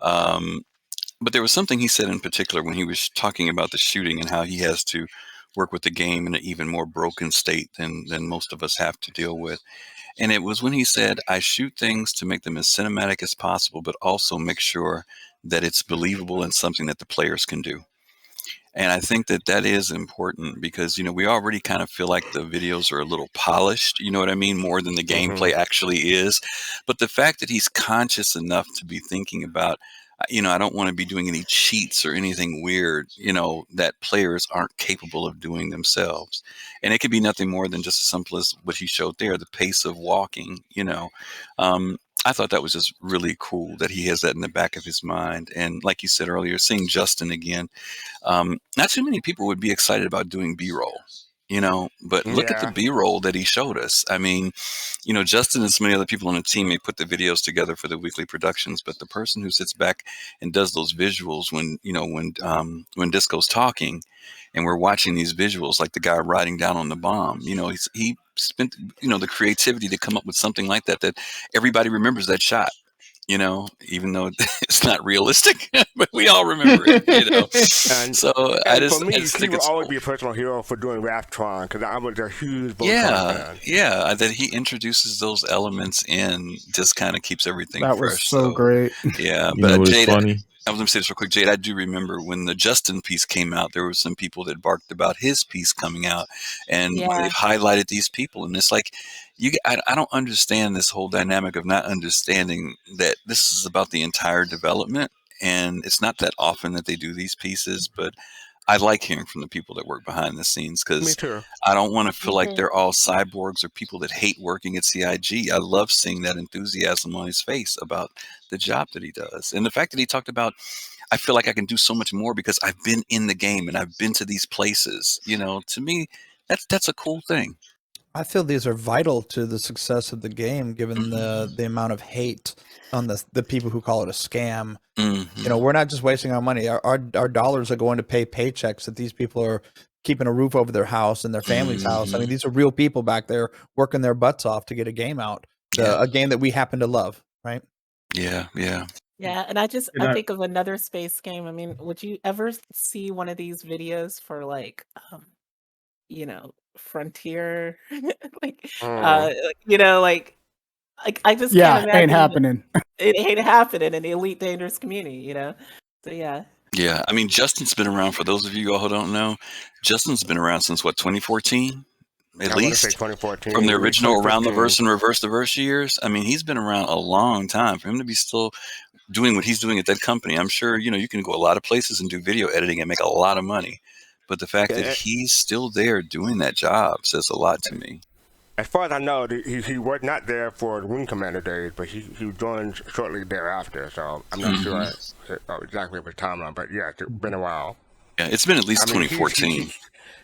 But there was something he said in particular when he was talking about the shooting and how he has to work with the game in an even more broken state than most of us have to deal with. And it was when he said, I shoot things to make them as cinematic as possible, but also make sure that it's believable and something that the players can do. And I think that is important because, we already kind of feel like the videos are a little polished, you know what I mean, more than the gameplay actually is. But the fact that he's conscious enough to be thinking about, I don't want to be doing any cheats or anything weird, that players aren't capable of doing themselves. And it could be nothing more than just as simple as what he showed there, the pace of walking, I thought that was just really cool that he has that in the back of his mind. And like you said earlier, seeing Justin again, not too many people would be excited about doing B-roll, but look at the B-roll that he showed us. I mean, Justin and so many other people on the team may put the videos together for the weekly productions, but the person who sits back and does those visuals when Disco's talking and we're watching these visuals, like the guy riding down on the bomb, he spent, the creativity to come up with something like that everybody remembers that shot. Even though it's not realistic, but we all remember it. And for me, he will always be a personal hero for doing Raptron because I was a huge Voltron fan. Yeah, that he introduces those elements in just kind of keeps everything that fresh. Was so great. Yeah, but Jade, funny. I was going to say this real quick, Jade. I do remember when the Justin piece came out, there were some people that barked about his piece coming out, and they've highlighted these people, and it's like, I don't understand this whole dynamic of not understanding that this is about the entire development, and it's not that often that they do these pieces, but I like hearing from the people that work behind the scenes Me because too. I don't want to feel like Mhm. they're all cyborgs or people that hate working at CIG. I love seeing that enthusiasm on his face about the job that he does. And the fact that he talked about, I feel like I can do so much more because I've been in the game and I've been to these places. You know, to me, that's a cool thing. I feel these are vital to the success of the game, given the amount of hate on the people who call it a scam. You know, we're not just wasting our money. Our dollars are going to pay paychecks that these people are keeping a roof over their house and their family's house. I mean, these are real people back there working their butts off to get a game out, a game that we happen to love, right? Yeah. Yeah, and I And I- think of another space game. I mean, would you ever see one of these videos for like, you know, Frontier, like, you know, like I just can't Yeah, ain't imagine happening. it ain't happening in the Elite Dangerous community, you know. So yeah, Yeah. I mean, Justin's been around, for those of you all who don't know, Justin's been around since what, 2014? At I want to say least 2014. from the at least original Around the 2015. Verse and Reverse the Verse years. I mean, he's been around a long time. For him to be still doing what he's doing at that company, I'm sure, you know, you can go a lot of places and do video editing and make a lot of money. But the fact that Yeah, he's still there doing that job says a lot to me. as far as I know, he was not there for the Wing Commander days, but he joined shortly thereafter. So I'm not sure exactly what timeline, but yeah, it's been a while. Yeah, it's been at least I mean, 2014.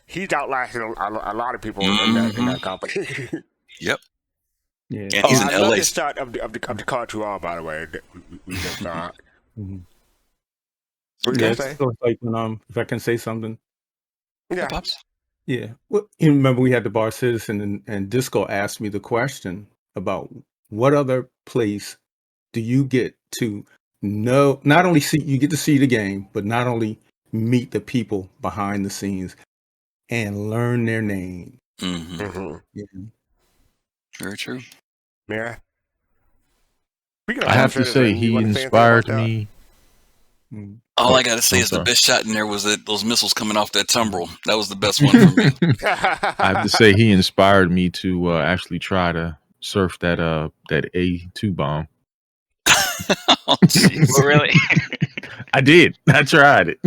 he's outlasted a lot of people in that company. Yep. Yeah. And he's in I love LA. the start of the Call to All, by the way. That we just saw. Mhm. What you Yeah, gonna it's say? so like when if I can say something. Yeah. Pops. Yeah. Well, you remember we had the Bar Citizen and Disco asked me the question about what other place do you get to know, not only see, you get to see the game, but not only meet the people behind the scenes and learn their name. Yeah. Very true. Yeah. Speaking of I have to Citizen, say, you he want to say anything about inspired that? me. All Oh, I gotta say I'm is the sorry. best shot in there was those missiles coming off that tumbrel. That was the best one for me. I have to say, he inspired me to actually try to surf that A2 bomb. Oh, jeez. Well, really? I did. I tried it.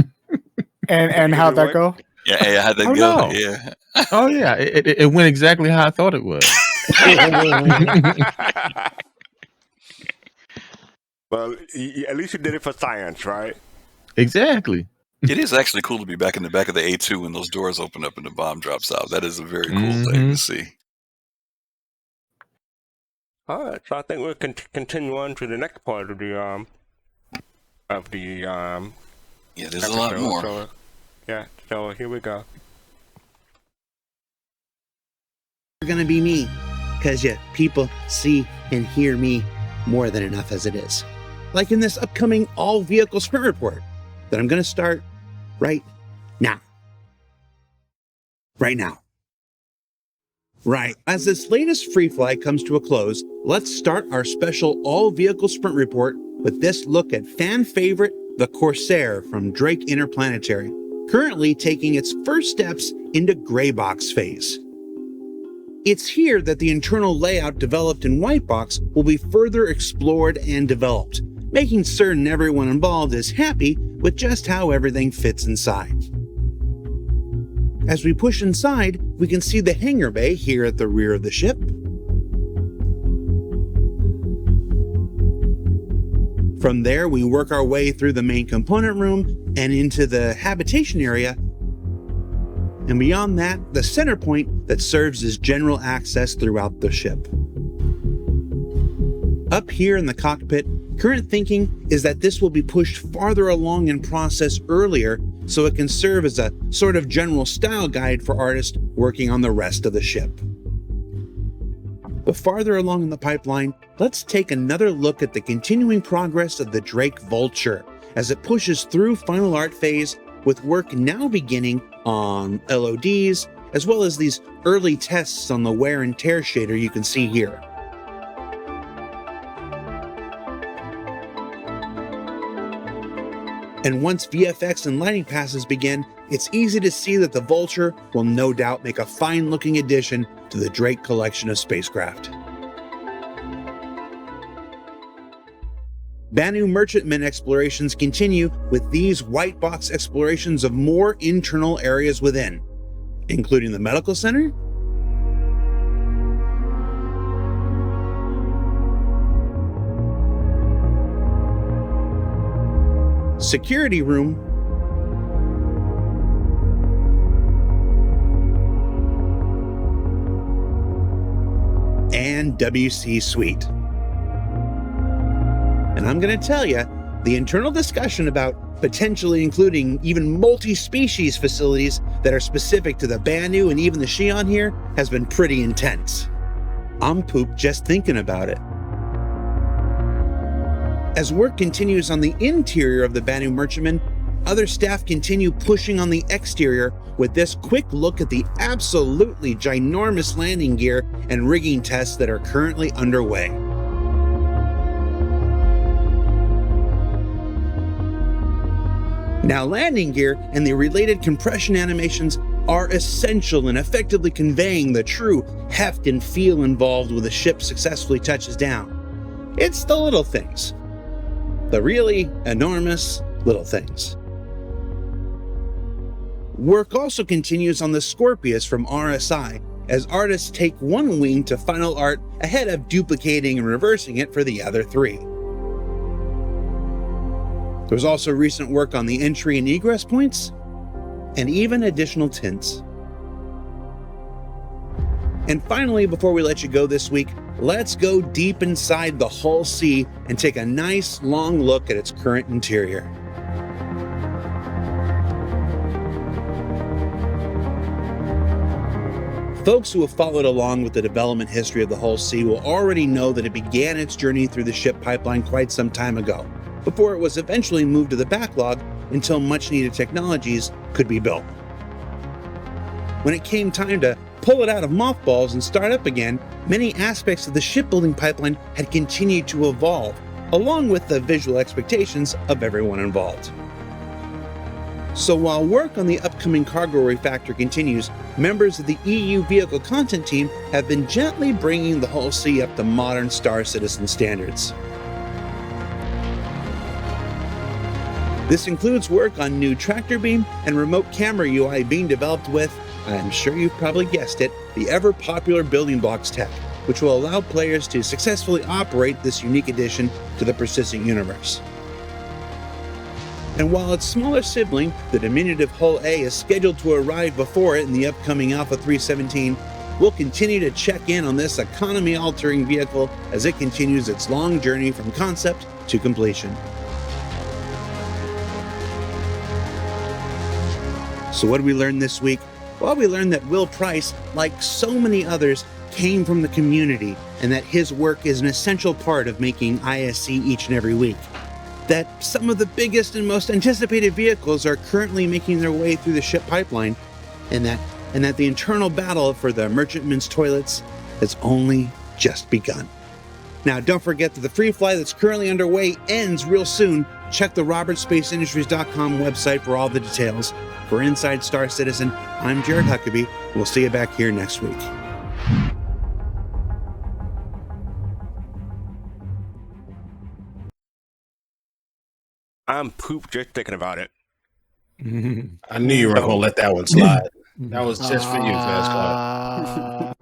And how'd that go? Yeah, hey, I had that Oh, go. no. Yeah. Oh yeah, it went exactly how I thought it would. Well, at least you did it for science, right? Exactly. It is actually cool to be back in the back of the A2 when those doors open up and the bomb drops out. That is a very cool thing to see. All right, so I think we'll continue on to the next part of the Yeah, there's a lot episode. more. So, yeah, so here we go. You're gonna be me, because people see and hear me more than enough as it is. Like in this upcoming all-vehicle sprint report that I'm gonna start right now. Right now. Right. As this latest free fly comes to a close, let's start our special all-vehicle sprint report with this look at fan favorite, the Corsair from Drake Interplanetary, currently taking its first steps into gray box phase. It's here that the internal layout developed in white box will be further explored and developed, making certain everyone involved is happy with just how everything fits inside. As we push inside, we can see the hangar bay here at the rear of the ship. From there, we work our way through the main component room and into the habitation area. And beyond that, the center point that serves as general access throughout the ship. Up here in the cockpit, current thinking is that this will be pushed farther along in process earlier so it can serve as a sort of general style guide for artists working on the rest of the ship. But farther along in the pipeline, let's take another look at the continuing progress of the Drake Vulture as it pushes through final art phase, with work now beginning on LODs, as well as these early tests on the wear and tear shader you can see here. And once VFX and lighting passes begin, it's easy to see that the Vulture will no doubt make a fine-looking addition to the Drake collection of spacecraft. Banu Merchantman explorations continue with these white box explorations of more internal areas within, including the medical center, security room, and WC Suite. And I'm going to tell you, the internal discussion about potentially including even multi-species facilities that are specific to the Banu and even the Xi'an here has been pretty intense. I'm pooped just thinking about it. As work continues on the interior of the Banu Merchantman, other staff continue pushing on the exterior with this quick look at the absolutely ginormous landing gear and rigging tests that are currently underway. Now, landing gear and the related compression animations are essential in effectively conveying the true heft and feel involved when the ship successfully touches down. It's the little things. The really enormous little things. Work also continues on the Scorpius from RSI as artists take one wing to final art ahead of duplicating and reversing it for the other three. There's also recent work on the entry and egress points, and even additional tints. And finally, before we let you go this week, let's go deep inside the Hull C and take a nice long look at its current interior. Folks who have followed along with the development history of the Hull C will already know that it began its journey through the ship pipeline quite some time ago, before it was eventually moved to the backlog until much-needed technologies could be built. When it came time to pull it out of mothballs and start up again, many aspects of the shipbuilding pipeline had continued to evolve, along with the visual expectations of everyone involved. So while work on the upcoming cargo refactor continues, members of the EU vehicle content team have been gently bringing the Hull C up to modern Star Citizen standards. This includes work on new tractor beam and remote camera UI being developed with, I'm sure you've probably guessed it, the ever-popular building blocks tech, which will allow players to successfully operate this unique addition to the persistent universe. And while its smaller sibling, the diminutive Hull A, is scheduled to arrive before it in the upcoming Alpha 317, we'll continue to check in on this economy-altering vehicle as it continues its long journey from concept to completion. So what did we learn this week? Well, we learned that Will Price, like so many others, came from the community and that his work is an essential part of making ISC each and every week. That some of the biggest and most anticipated vehicles are currently making their way through the ship pipeline, and that the internal battle for the Merchantman's toilets has only just begun. Now, don't forget that the free fly that's currently underway ends real soon. Check the robertsspaceindustries.com website for all the details. For Inside Star Citizen, I'm Jared Huckabee. We'll see you back here next week. I'm pooped just thinking about it. I knew you weren't going to let that one slide. That was just for you, Fast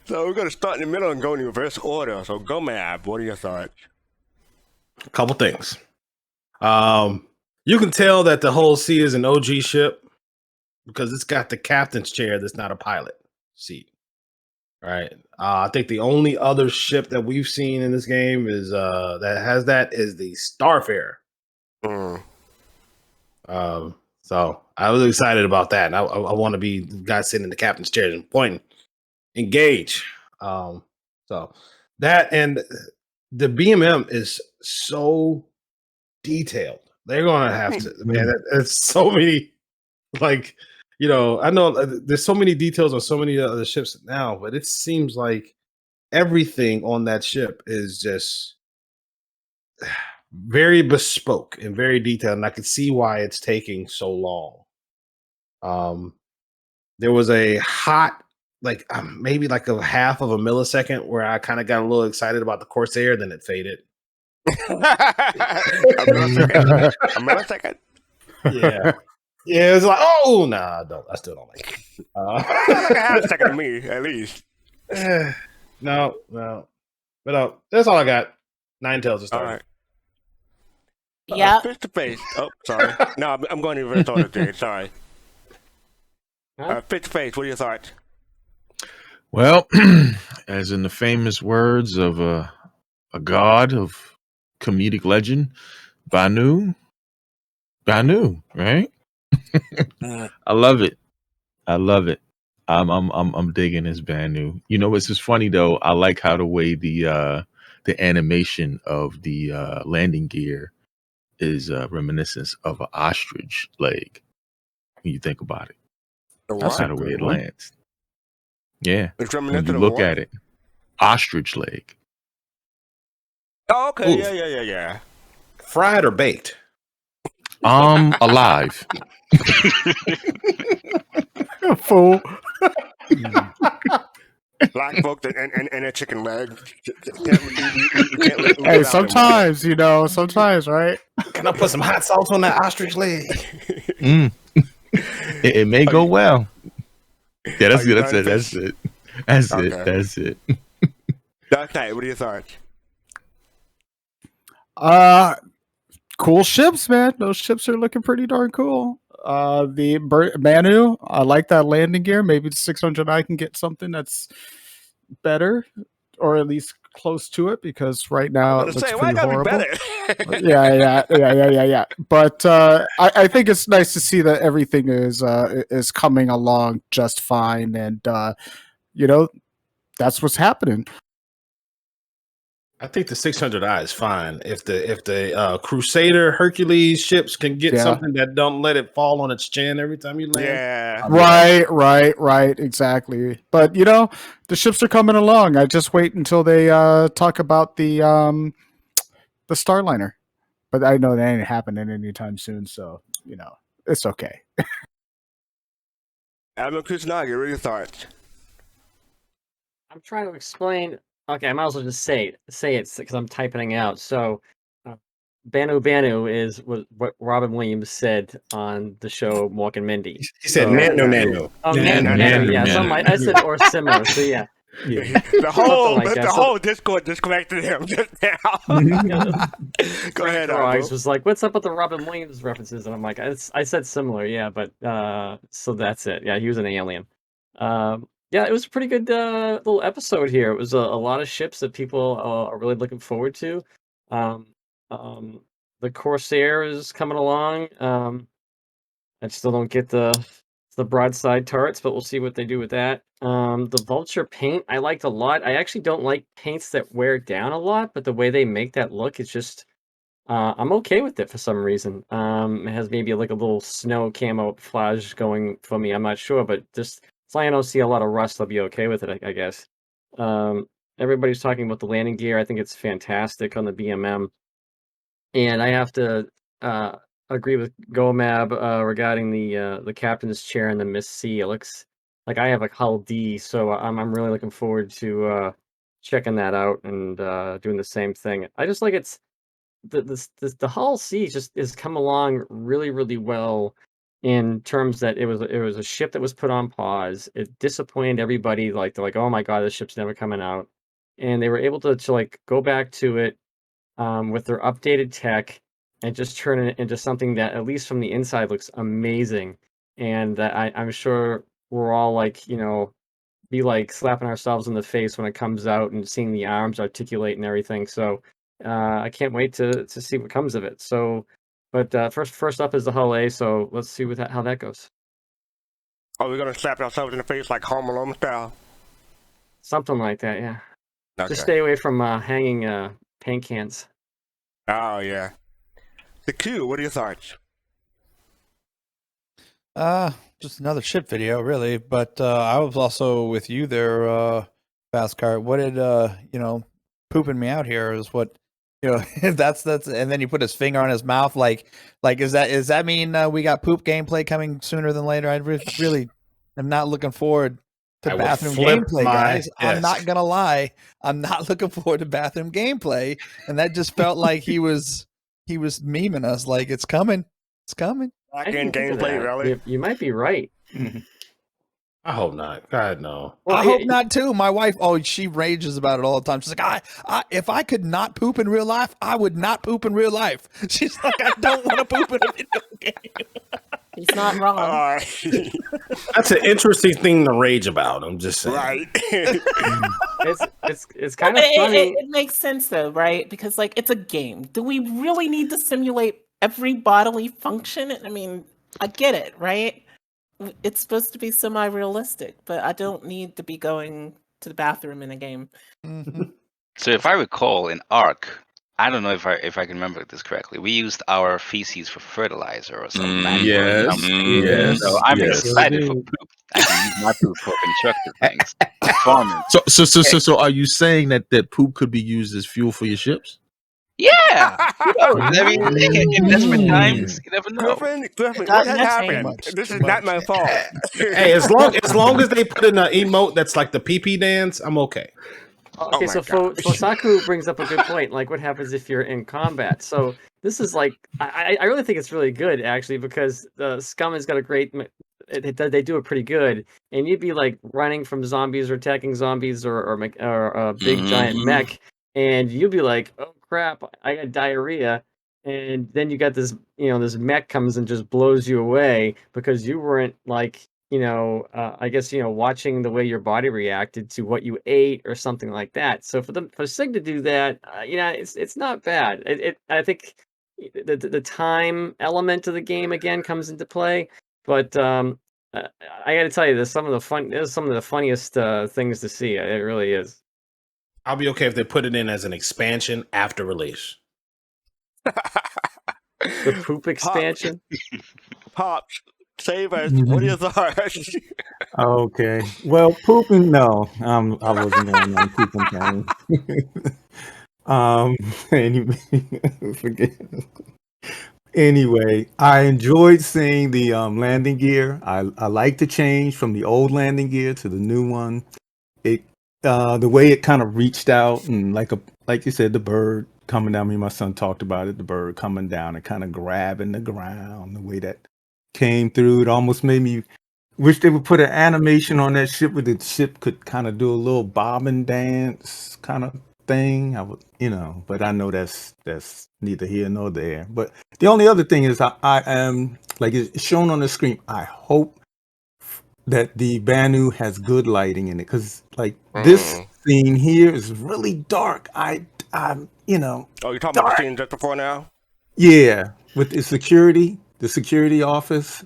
So we're going to start in the middle and go in reverse order. So go, Mab. What are your thoughts? A couple things. You can tell that the Hull C is an OG ship because it's got the captain's chair that's not a pilot seat. All right. I think the only other ship that we've seen in this game is that has that is the Starfarer. So I was excited about that. And I want to be the guy sitting in the captain's chair and pointing, engage. So that and the BMM is so detailed. They're gonna have to, man. It's so many, like, you know, I know there's so many details on so many other ships now, but it seems like everything on that ship is just very bespoke and very detailed, and I can see why it's taking so long. There was a hot, like maybe like a half of a millisecond where I kind of got a little excited about the Corsair, then it faded. A millisecond. Yeah. Yeah, it's like, oh, nah, I still don't like it. Like a half second to me, at least. No. But that's all I got. Nine Tails is All starting. right. Yeah. Face to face. Oh, sorry. No, I'm going to reverse order today. Sorry. Face to face. What are your thoughts? Well, as in the famous words of a god of comedic legend, Banu, right? I love it. I'm digging this Banu. You know, it's just funny though. I like how the way the animation of the landing gear is reminiscent of an ostrich leg. When you think about it, That's how the way it lands. Yeah, it's when reminiscent you of look what? at it, ostrich leg. Oh, okay. Ooh. Yeah. Fried or baked? Alive. Fool. Black folks and a chicken leg. You can't live Hey, without sometimes, sometimes, right? Can I put some hot sauce on that ostrich leg? It may go well. Yeah, that's good. done That's fish? it. That's it. Dark Knight, what are your thoughts? Cool ships, man. Those ships are looking pretty darn cool. The Manu, I like that landing gear. Maybe the 600i can get something that's better, or at least close to it, because right now it looks pretty horrible. Yeah. But I think it's nice to see that everything is coming along just fine, and that's what's happening. I think the 600i is fine. If the Crusader Hercules ships can get something that don't let it fall on its chin every time you land. Yeah. Right. Exactly. But the ships are coming along. I just wait until they talk about the Starliner. But I know that ain't happening anytime soon, so it's okay. Admiral Kusanagi, what are your thoughts? I'm trying to explain. Okay, I might as well just say it because I'm typing out. So, Banu is what Robin Williams said on the show Mork and Mindy. He said Nanu. Oh, Nanu. Yeah, something I said or similar. So yeah. The whole Discord disconnected him just now. Go ahead, Alex was like, "What's up with the Robin Williams references?" And I'm like, "I said similar, yeah, but so that's it. Yeah, he was an alien." Yeah, it was a pretty good little episode here. It was a lot of ships that people are really looking forward to. The Corsair is coming along. I still don't get the broadside turrets, but we'll see what they do with that. The Vulture paint I liked a lot. I actually don't like paints that wear down a lot, but the way they make that look, it's just I'm okay with it for some reason. It has maybe like a little snow camouflage going for me. I'm not sure, but just as long as I don't see a lot of rust, I'll be okay with it, I guess. Everybody's talking about the landing gear. I think it's fantastic on the BMM. And I have to agree with Gomab regarding the captain's chair and the Miss C. It looks like I have a Hull D, so I'm really looking forward to checking that out and doing the same thing. I just like it's the Hull C just has come along really, really well in terms that it was a ship that was put on pause. It disappointed everybody. Like they're like, oh my god, this ship's never coming out, and they were able to like go back to it with their updated tech and just turn it into something that at least from the inside looks amazing, and that I'm sure we're all like be like slapping ourselves in the face when it comes out and seeing the arms articulate and everything. So I can't wait to see what comes of it. So, but first up is the Hull A. So let's see how that goes. Are we gonna slap ourselves in the face like Home Alone style? Something like that, yeah. Okay. Just stay away from hanging paint cans. Oh yeah. The Q. What are your thoughts? Just another ship video, really. But I was also with you there, Fastcart. What did pooping me out here is what that's and then you put his finger on his mouth like does that mean we got poop gameplay coming sooner than later? I really am not looking forward to I will bathroom flip gameplay, my guys. I'm not desk. gonna lie. I'm not looking forward to bathroom gameplay, and that just felt like he was memeing us. Like it's coming, it's coming. Back I in didn't think of gameplay, that. really? You might be right. I hope not. God no. Well, I hope not too. My wife, she rages about it all the time. She's like, if I could not poop in real life, I would not poop in real life. She's like, I don't want to poop in a video game. He's not wrong. That's an interesting thing to rage about. I'm just saying. Right. It's kind of funny. It makes sense though, right? Because like it's a game. Do we really need to simulate every bodily function? I mean, I get it, right? It's supposed to be semi-realistic, but I don't need to be going to the bathroom in a game. So if I recall in Ark, I don't know if I can remember this correctly. We used our feces for fertilizer or something. Yes, yes, So I'm yes. excited for poop. I can use my poop for constructive things, farming. So are you saying that poop could be used as fuel for your ships? Yeah, who knows? I mean, in desperate times, you never know. Griffin, what has happened? This is not my fault. Hey, as long as they put in an emote that's like the pee dance, I'm okay. Okay, so Fosaku brings up a good point. Like, what happens if you're in combat? So this is like, I really think it's really good actually, because the Scum has got a great. They do it pretty good, and you'd be like running from zombies or attacking zombies or a big giant mech, and you'd be like, oh crap, I got diarrhea. And then you got this, this mech comes and just blows you away because you weren't like, I guess, watching the way your body reacted to what you ate or something like that. So for Sig to do that, it's not bad. I think the time element of the game again comes into play, but I got to tell you, there's some of the funniest things to see. It really is. I'll be okay if they put it in as an expansion after release. The poop expansion. Pops, save us. What are your thoughts? Okay. Well, pooping. No, I wasn't going on pooping thing. Forget. Anyway, I enjoyed seeing the landing gear. I like the change from the old landing gear to the new one. It the way it kind of reached out and like you said, the bird coming down. Me and my son talked about it. The bird coming down and kind of grabbing the ground. The way that came through, it almost made me wish they would put an animation on that ship where the ship could kind of do a little bobbing dance kind of thing. I would, but I know that's neither here nor there. But the only other thing is I am, like it's shown on the screen, I hope that the Banu has good lighting in it, because like this scene here is really dark. I'm Oh, you're talking about the scene just before now? Yeah, with the security office.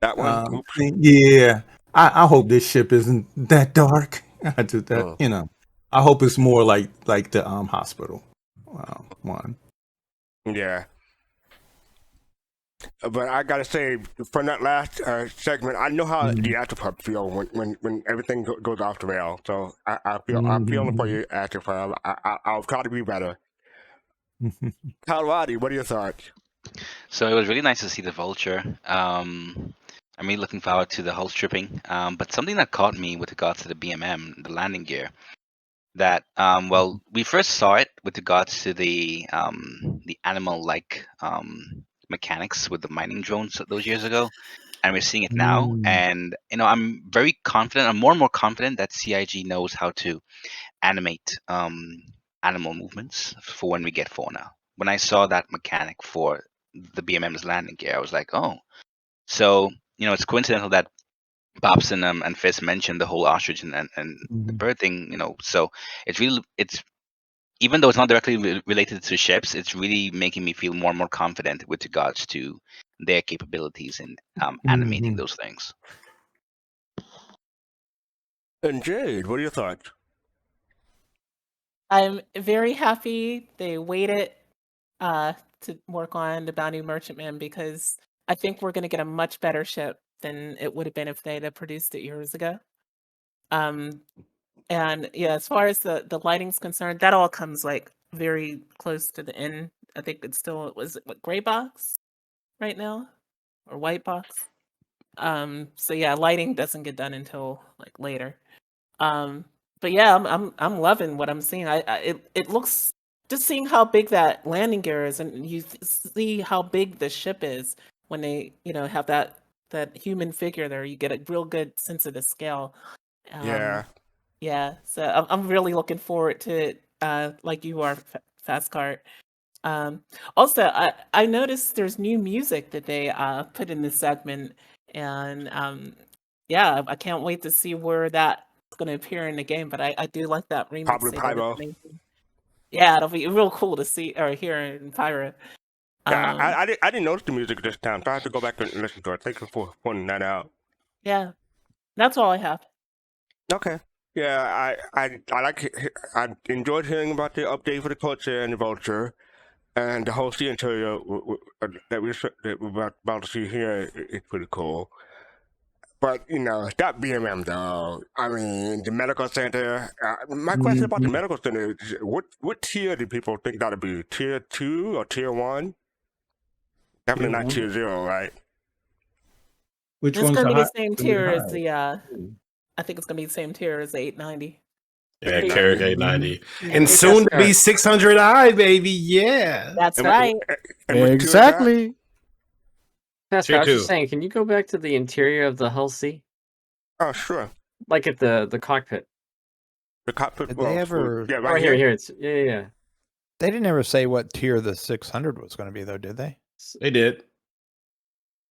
That one? Thing. Yeah. I hope this ship isn't that dark. I do that, I hope it's more like the hospital one. Yeah. But I gotta say, from that last segment, I know how the Astropub feel when everything goes off the rail. So I'm feeling for you, Astropub. I'll try to be better. Kalwadi, what are your thoughts? So it was really nice to see the vulture. I'm really looking forward to the hull stripping. But something that caught me with regards to the BMM, the landing gear, that we first saw it with regards to the animal-like mechanics with the mining drones those years ago, and we're seeing it now. And I'm very confident. I'm more and more confident that CIG knows how to animate animal movements for when we get fauna. When I saw that mechanic for the BMM's landing gear, I was like, oh. So, it's coincidental that Bobson and Fizz mentioned the whole ostrich and the bird thing, so it's even though it's not directly related to ships, it's really making me feel more and more confident with regards to their capabilities in animating those things. And Jade, what are your thoughts? I'm very happy they waited to work on the Bounty Merchantman, because I think we're going to get a much better ship than it would have been if they'd have produced it years ago. And yeah, as far as the lighting's concerned, that all comes like very close to the end. I think it's still, was it what, gray box right now or white box? So yeah, lighting doesn't get done until like later. But yeah, I'm loving what I'm seeing. It looks, just seeing how big that landing gear is, and you see how big the ship is when they have that human figure there. You get a real good sense of the scale. Yeah. Yeah, so I'm really looking forward to it, like you are, Fast Cart. Also, I noticed there's new music that they put in this segment, and yeah, I can't wait to see where that's going to appear in the game. But I do like that remix Probably they did. Pyro. Yeah, it'll be real cool to see or hear in Pyro. Yeah, I didn't notice the music this time, so I have to go back and listen to it. Thank you for pointing that out. Yeah, that's all I have. Okay. Yeah, I enjoyed hearing about the update for the Corsair and the Vulture, and the whole sea interior that we're about to see here is pretty cool. But that BMM though. I mean, the medical center. My question about the medical center is, what tier do people think that'll be? Tier 2 or tier 1? Definitely not tier 0, right? Which It's one's going to the be the high? same tier as the. I think it's going to be the same tier as the 890. Yeah, Carrick 890. Yeah. And soon to be 600i, baby. Yeah. That's right. Exactly. Pastor, I was just saying, can you go back to the interior of the Hull C? Oh, sure. Like at the cockpit. The cockpit. Did they ever? Yeah, right here. Here it's yeah. They didn't ever say what tier the 600 was going to be, though, did they? They did.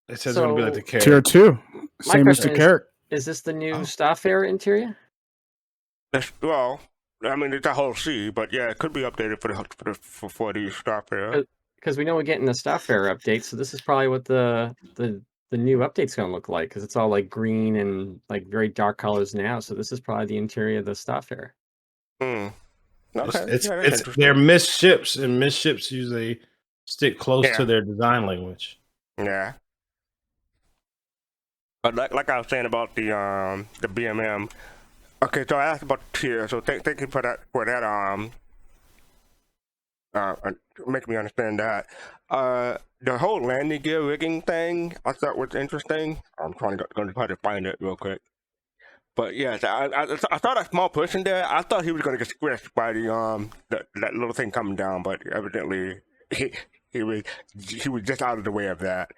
It says it's going to be like the Carrick. Tier 2. My Same as the question Carrick. Is this the new Starfarer interior? Well, I mean, it's a whole C, but yeah, it could be updated for the Starfarer. Because we know we're getting the Starfarer update, so this is probably what the new update's going to look like, because it's all like green and like very dark colors now. So this is probably the interior of the Starfarer. Okay. It's they're missed ships, and missed ships usually stick close to their design language. Yeah. But like I was saying about the BMM. Okay, so I asked about the tier. So thank you for that make me understand that. The whole landing gear rigging thing I thought was interesting. I'm going to try to find it real quick. But yes, I saw that small person there. I thought he was going to get squished by that little thing coming down, but evidently he was just out of the way of that.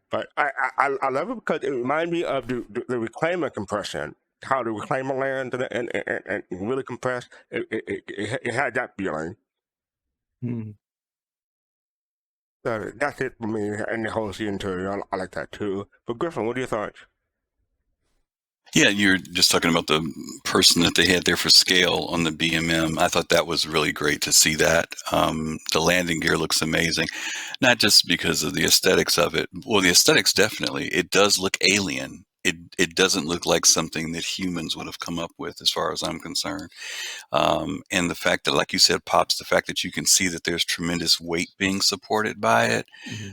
But I love it because it reminds me of the reclaimer compression. How the reclaimer lands and really compressed. It had that feeling. So that's it for me, and the whole sea interior. I like that too. But Griffin, what are your thoughts? Yeah, you're just talking about the person that they had there for scale on the BMM. I thought that was really great to see that. The landing gear looks amazing, not just because of the aesthetics of it. Well, the aesthetics definitely. It does look alien. It doesn't look like something that humans would have come up with, as far as I'm concerned. And the fact that, like you said, Pops, the fact that you can see that there's tremendous weight being supported by it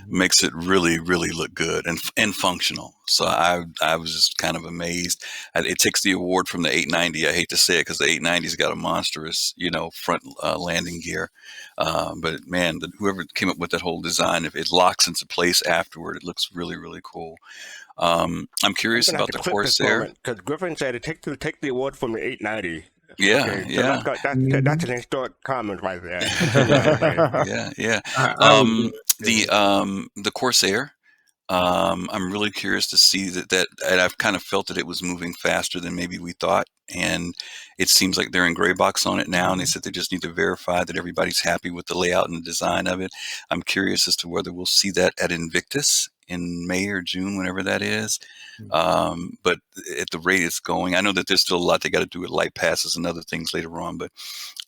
makes it really, really look good and functional. So I was just kind of amazed. It takes the award from the 890. I hate to say it because the 890's got a monstrous, front landing gear. But man, whoever came up with that whole design, if it locks into place afterward, it looks really, really cool. I'm curious about the Corsair. Because Griffin said it take the award from the 890. Yeah, okay, yeah. So that's an historic comment right there. yeah. The Corsair. I'm really curious to see that, and I've kind of felt that it was moving faster than maybe we thought. And it seems like they're in gray box on it now, and they said they just need to verify that everybody's happy with the layout and the design of it. I'm curious as to whether we'll see that at Invictus in May or June, whenever that is. But at the rate it's going, I know that there's still a lot they got to do with light passes and other things later on, but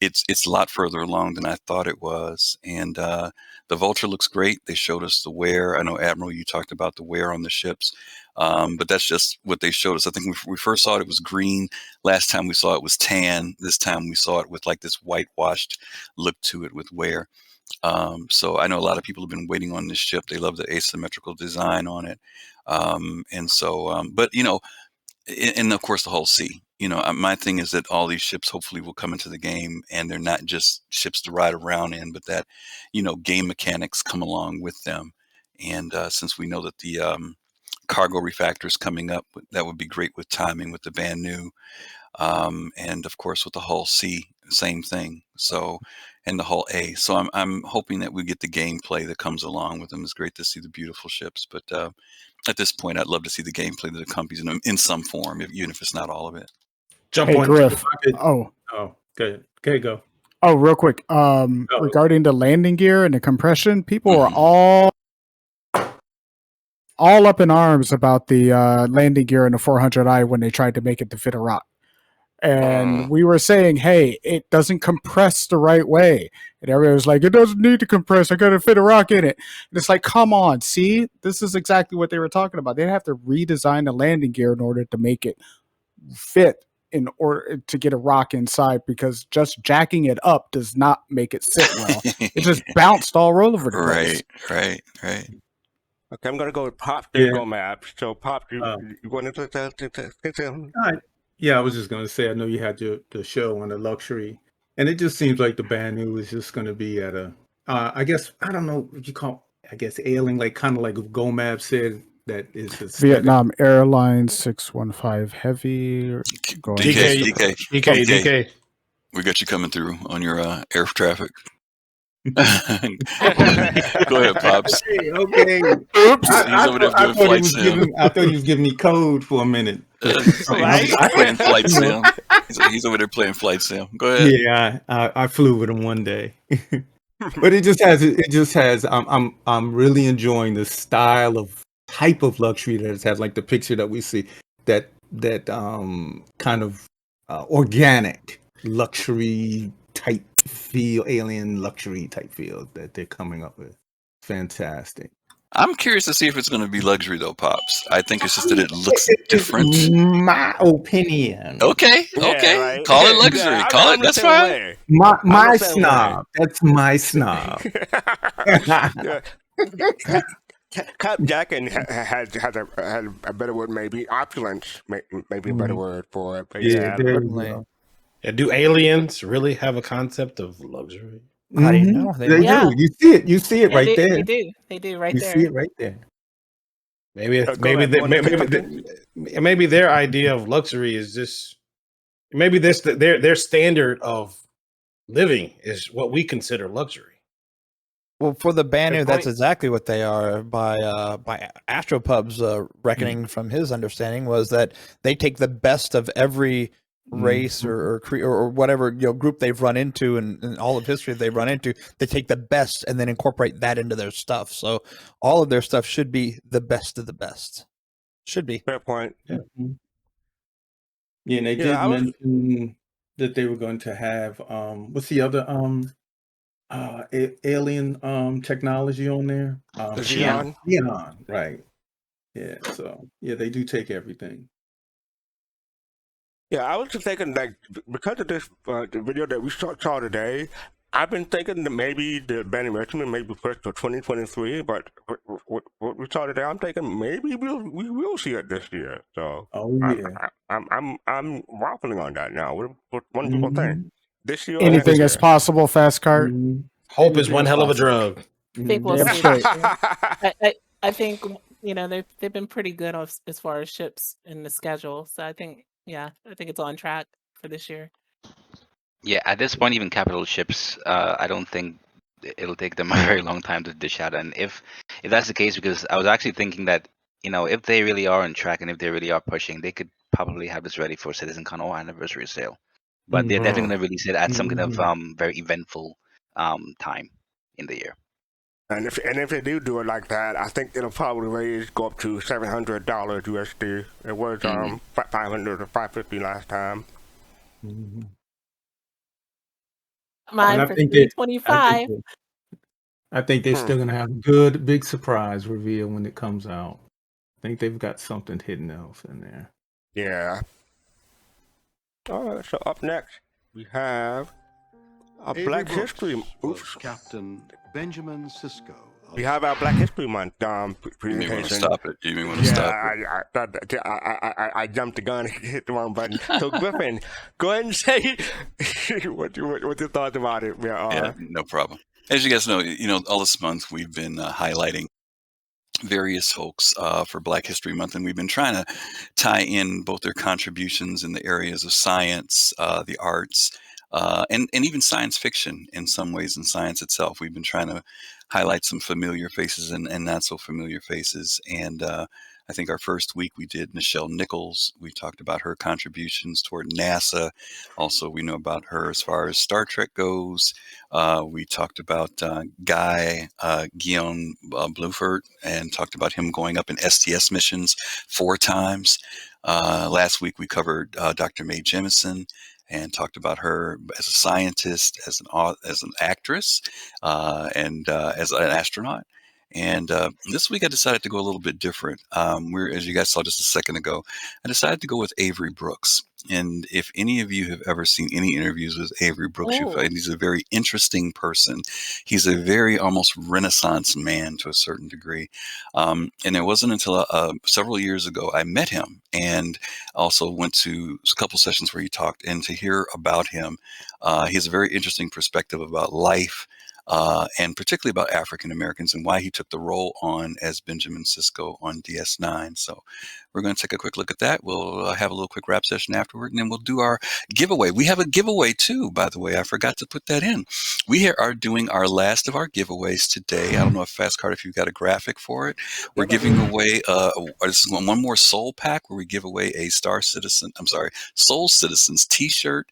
it's a lot further along than I thought it was. And the Vulture looks great. They showed us the wear. I know, Admiral, you talked about the wear on the ships, but that's just what they showed us. I think when we first saw it, it was green. Last time we saw it was tan. This time we saw it with like this whitewashed look to it with wear. So I know a lot of people have been waiting on this ship. They love the asymmetrical design on it. But and of course the whole sea. My thing is that all these ships hopefully will come into the game, and they're not just ships to ride around in, but that, game mechanics come along with them. And since we know that the cargo refactors coming up. That would be great with timing with the band new. And of course with the hull C, same thing. So, and the hull A. So I'm hoping that we get the gameplay that comes along with them. It's great to see the beautiful ships, but at this point, I'd love to see the gameplay that accompanies them in some form, even if it's not all of it. Jump Hey, on Griff. Oh, good. Okay, go. Oh, real quick. Regarding the landing gear and the compression, people are all up in arms about the landing gear in the 400i when they tried to make it to fit a rock. And we were saying, hey, it doesn't compress the right way. And everybody was like, it doesn't need to compress. I got to fit a rock in it. And it's like, come on, see? This is exactly what they were talking about. They have to redesign the landing gear in order to make it fit, in order to get a rock inside, because just jacking it up does not make it sit well. It just bounced all over the place. Right. Okay, I'm gonna go with Pop. Then go map. So Pop, you going into Yeah, I was just gonna say, I know you had the show on the luxury, and it just seems like the band new is just gonna be at a, I guess, I don't know what you call, I guess ailing, like kind of like Gomab said, that is the Vietnam Airlines 615 Heavy. DK. We got you coming through on your air traffic. Go ahead, Pops. Okay. Oops. I thought he was giving me code for a minute. He's playing flight sim. He's over there playing flight sim. Go ahead. Yeah, I flew with him one day. But it just has I'm really enjoying the style of type of luxury that it has, like the picture that we see, that kind of organic luxury type feel, alien luxury type feel that they're coming up with. Fantastic. I'm curious to see if it's going to be luxury though, Pops. I think it's just that it looks different. My opinion. Okay. Right. Call it luxury. Yeah, Call it. That's fine. Way. My snob. That's my snob. Cap Jackin has a better word, maybe opulence, maybe a better word for it. But certainly. Yeah, do aliens really have a concept of luxury? How do you know? They do. You see it right there. They do right there. You see it right there. Maybe their idea of luxury is just maybe their standard of living is what we consider luxury. Well, for the Banu, that's exactly what they are. By Astropub's reckoning, from his understanding, was that they take the best of every race or whatever group they've run into, and all of history they've run into. They take the best and then incorporate that into their stuff. So all of their stuff should be the best of the best. Should be. Fair point. Yeah, and they did mention that they were going to have what's the other alien technology on there? Xeon, right? Yeah, so they do take everything. Yeah, I was just thinking, like, because of this the video that we saw today, I've been thinking that maybe the Banning Regiment may be pushed to 2023, but what we saw today, I'm thinking maybe we will see it this year. So I'm waffling on that now. What do people think? This year, anything is possible. Fast cart. Hope is one hell of a drug. I think we'll see. I think they've been pretty good as far as ships in the schedule. So I think it's on track for this year. Yeah, at this point, even capital ships, I don't think it'll take them a very long time to dish out. And if that's the case, because I was actually thinking that if they really are on track and if they really are pushing, they could probably have this ready for CitizenCon or anniversary sale. But they're definitely going to release it at some kind of very eventful time in the year. And if they do it like that, I think it'll probably go up to $700 USD. It was $500 or $550 last time. Mine for $325. I think they're still gonna have a good big surprise reveal when it comes out. I think they've got something hidden else in there. Yeah. All right. So up next we have a Black History. Captain Benjamin Sisko. We have our Black History Month presentation. You want to stop it? You want to stop it? I jumped the gun and hit the wrong button. So Griffin, go ahead and say what your thoughts about it. Yeah, no problem. As you guys know, all this month we've been highlighting various folks for Black History Month, and we've been trying to tie in both their contributions in the areas of science, the arts, and even science fiction in some ways, and science itself. We've been trying to highlight some familiar faces and not so familiar faces. And I think our first week we did Nichelle Nichols. We talked about her contributions toward NASA. Also, we know about her as far as Star Trek goes. We talked about Guillaume Bluford, and talked about him going up in STS missions 4 times. Last week we covered Dr. Mae Jemison and talked about her as a scientist, as an actress, and as an astronaut. And this week I decided to go a little bit different. As you guys saw just a second ago, I decided to go with Avery Brooks. And if any of you have ever seen any interviews with Avery Brooks, you'll find he's a very interesting person. He's a very almost Renaissance man to a certain degree. And it wasn't until several years ago I met him, and also went to a couple sessions where he talked. And to hear about him, he has a very interesting perspective about life, and particularly about African Americans and why he took the role on as Benjamin Sisko on DS9. So we're going to take a quick look at that. We'll have a little quick wrap session afterward, and then we'll do our giveaway. We have a giveaway too, by the way. I forgot to put that in. We are doing our last of our giveaways today. I don't know if Fastcard, if you've got a graphic for it. We're giving away this is one more Soul Pack, where we give away a Soul Citizens T-shirt,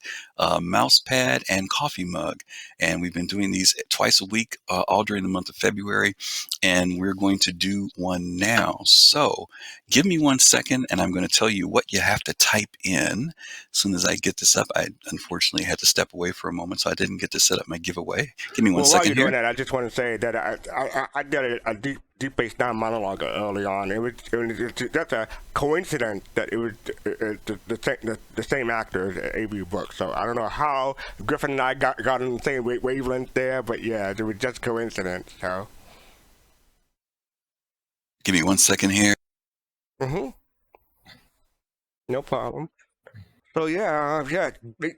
mouse pad, and coffee mug. And we've been doing these twice a week, all during the month of February, and we're going to do one now. So give me 1 second, and I'm going to tell you what you have to type in. As soon as I get this up, I unfortunately had to step away for a moment, so I didn't get to set up my giveaway. Give me one second while you're here. doing that, I just want to say that I did a deep base down monologue early on. It was that's a coincidence that it was the same actor as Avery Brooks. So I don't know how Griffin and I got on the same wavelength there, but yeah, it was just coincidence. So give me 1 second here. No problem. So yeah,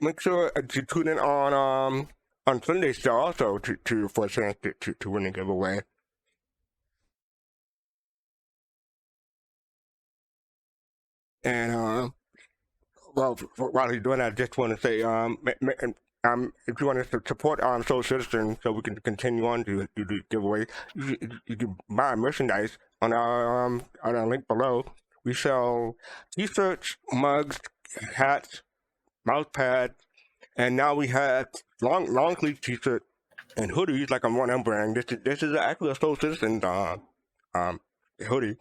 make sure to tune in on Sunday show also for a chance to win a giveaway. And while you're doing that, I just want to say if you want us to support Soul Citizen so we can continue on to do the giveaway, you can buy merchandise on our link below. We sell t-shirts, mugs, hats, mouse pads, and now we have long sleeve t-shirt and hoodies like I'm one I'm wearing. This is actually a Soul Citizen hoodie,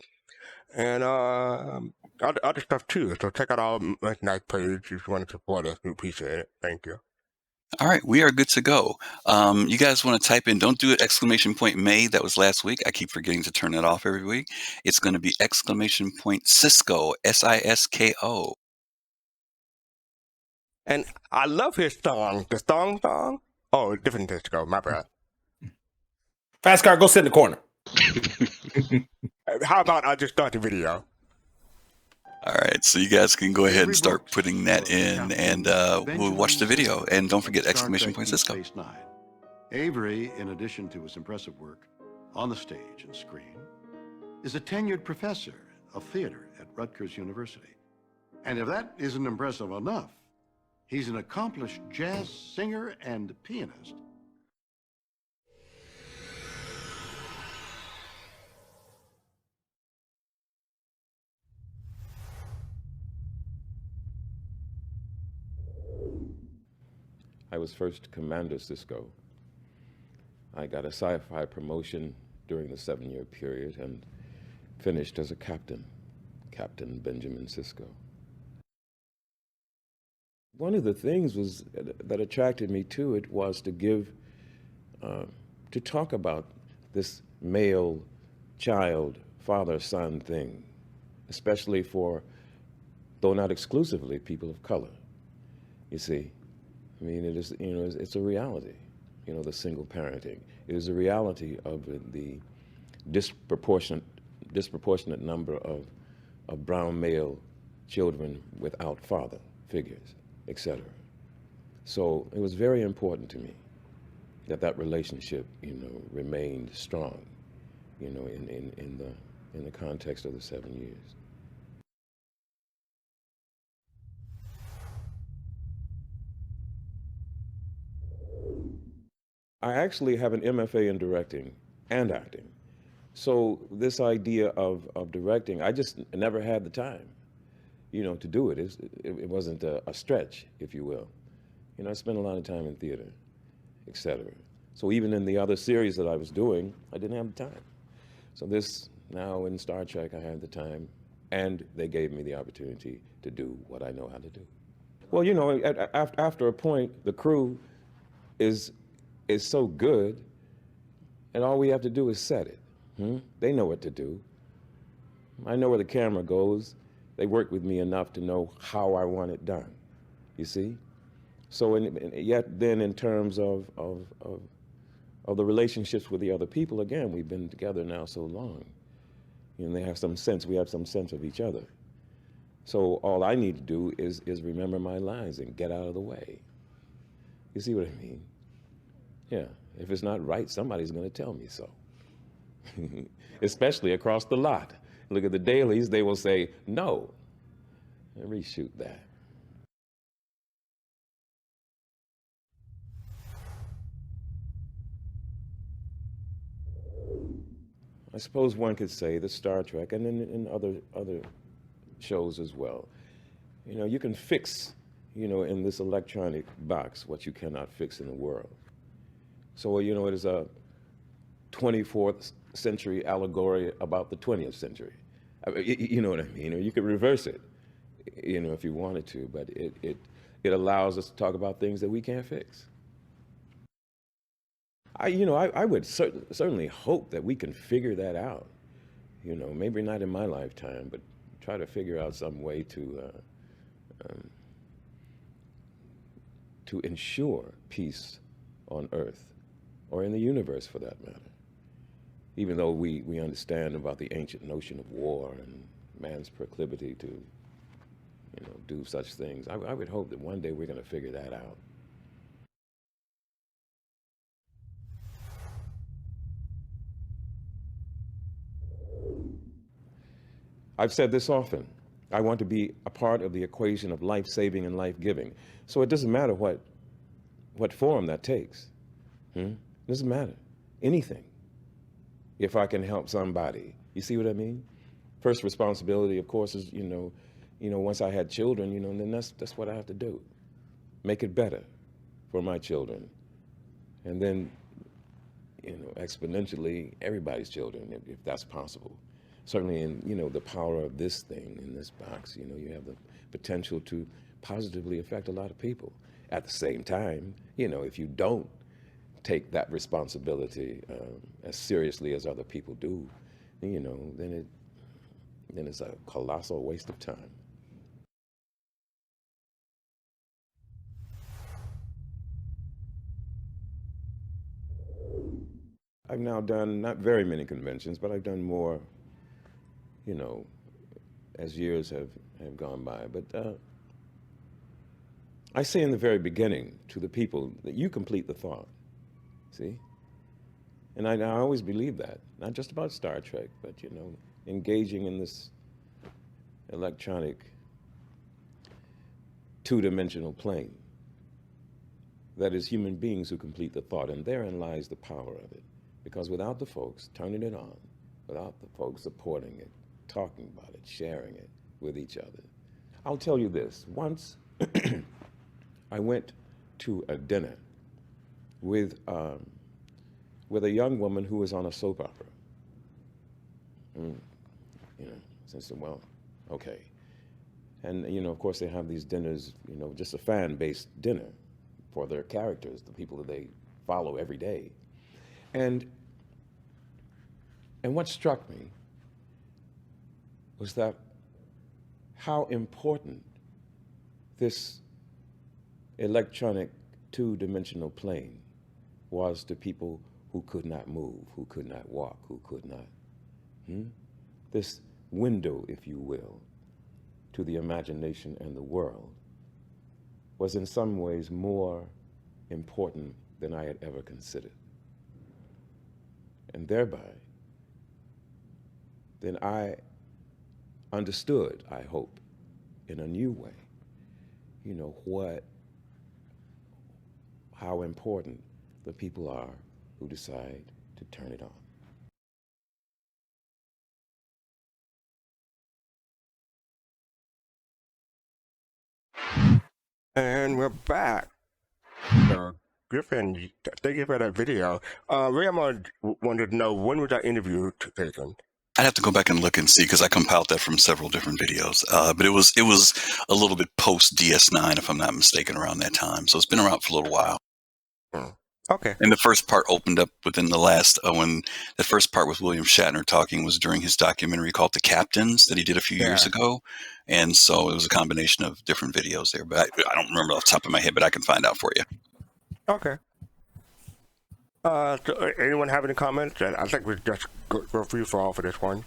and other stuff too. So check out our merchandise page if you want to support us. We appreciate it. Thank you. All right, we are good to go. You guys want to type in, don't do it, !May. That was last week. I keep forgetting to turn that off every week. It's going to be !Sisko, SISKO. And I love his song, the song. Oh, different disco, my bad. Fastcard, go sit in the corner. How about I just start the video? All right, so you guys can go ahead and start putting that in, and we'll watch the video. And don't forget !Sisko. Avery, in addition to his impressive work on the stage and screen, is a tenured professor of theater at Rutgers University. And if that isn't impressive enough, he's an accomplished jazz singer and pianist. I was first Commander Sisko. I got a sci-fi promotion during the 7-year period and finished as a captain, Captain Benjamin Sisko. One of the things that attracted me to it was to talk about this male child, father-son thing, especially for, though not exclusively, people of color. You see, I mean, it is, it's a reality, the single parenting. It is a reality of the disproportionate number of brown male children without father figures, etc. So it was very important to me that relationship, remained strong, in in the context of the 7 years. I actually have an MFA in directing and acting. So this idea of directing, I just never had the time, to do it. It wasn't a stretch, if you will. I spent a lot of time in theater, etc. So even in the other series that I was doing, I didn't have the time. So this, now in Star Trek, I had the time, and they gave me the opportunity to do what I know how to do. Well, after a point, the crew is so good, and all we have to do is set it. They know what to do. I know where the camera goes. They work with me enough to know how I want it done, you see? So yet then in terms of the relationships with the other people, again, we've been together now so long. They have some sense, we have some sense of each other. So all I need to do is remember my lines and get out of the way. You see what I mean? Yeah, if it's not right, somebody's going to tell me so. Especially across the lot. Look at the dailies, they will say, no, reshoot that. I suppose one could say that Star Trek, and in other shows as well, you can fix, in this electronic box what you cannot fix in the world. So, it is a 24th century allegory about the 20th century. You know what I mean? Or you could reverse it, if you wanted to, but it allows us to talk about things that we can't fix. I would certainly hope that we can figure that out. Maybe not in my lifetime, but try to figure out some way to ensure peace on Earth, or in the universe for that matter. Even though we understand about the ancient notion of war and man's proclivity to, do such things, I would hope that one day we're going to figure that out. I've said this often. I want to be a part of the equation of life-saving and life-giving. So it doesn't matter what form that takes. It doesn't matter. Anything. If I can help somebody. You see what I mean? First responsibility, of course, is, once I had children, then that's what I have to do. Make it better for my children. And then, exponentially, everybody's children, if that's possible. Certainly in, the power of this thing, in this box, you have the potential to positively affect a lot of people. At the same time, if you don't take that responsibility as seriously as other people do, then it's a colossal waste of time. I've now done not very many conventions, but I've done more, as years have gone by. But I say in the very beginning to the people that you complete the thought, see? And I always believe that, not just about Star Trek, but, engaging in this electronic two-dimensional plane. That is human beings who complete the thought, and therein lies the power of it. Because without the folks turning it on, without the folks supporting it, talking about it, sharing it with each other. I'll tell you this, once I went to a dinner with a young woman who was on a soap opera. So I said, well, okay. And, of course, they have these dinners, just a fan-based dinner for their characters, the people that they follow every day. And what struck me was that how important this electronic two-dimensional plane was to people who could not move, who could not walk, who could not. This window, if you will, to the imagination and the world was in some ways more important than I had ever considered. And thereby, then I understood, I hope, in a new way, how important the people are who decide to turn it on. And we're back. So, Griffin, thank you for that video. Raymond wanted to know, when was that interview taken? I'd have to go back and look and see because I compiled that from several different videos. But it was a little bit post DS9, if I'm not mistaken, around that time. So it's been around for a little while. Okay. And the first part opened up within the last, when the first part with William Shatner talking was during his documentary called The Captains that he did a few years ago. And so it was a combination of different videos there. But I don't remember off the top of my head, but I can find out for you. Okay. So anyone have any comments? I think we just go free for all for this one.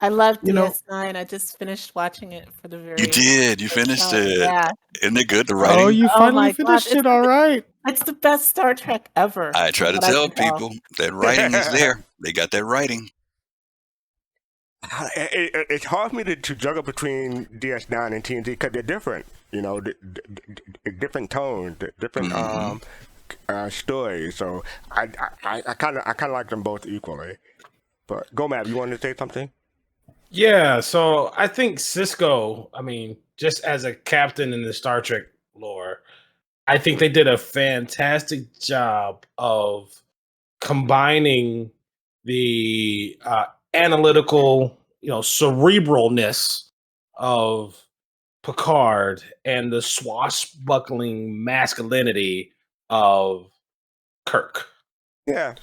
I love DS9. I just finished watching it for the very. You did. You finished it. Yeah. Isn't it good? The writing. Oh, you finally my finished gosh, it. All right. It's the best Star Trek ever. I try to from what tell can tell. people that writing is there. They got that writing. It's hard for me to juggle between DS9 and TNT because they're different. Different tones, different stories. So I kind of like them both equally. But go, Matt. You wanted to say something? Yeah, so I think Cisco, I mean, just as a captain in the Star Trek lore, I think they did a fantastic job of combining the analytical, cerebralness of Picard and the swashbuckling masculinity of Kirk. Yeah.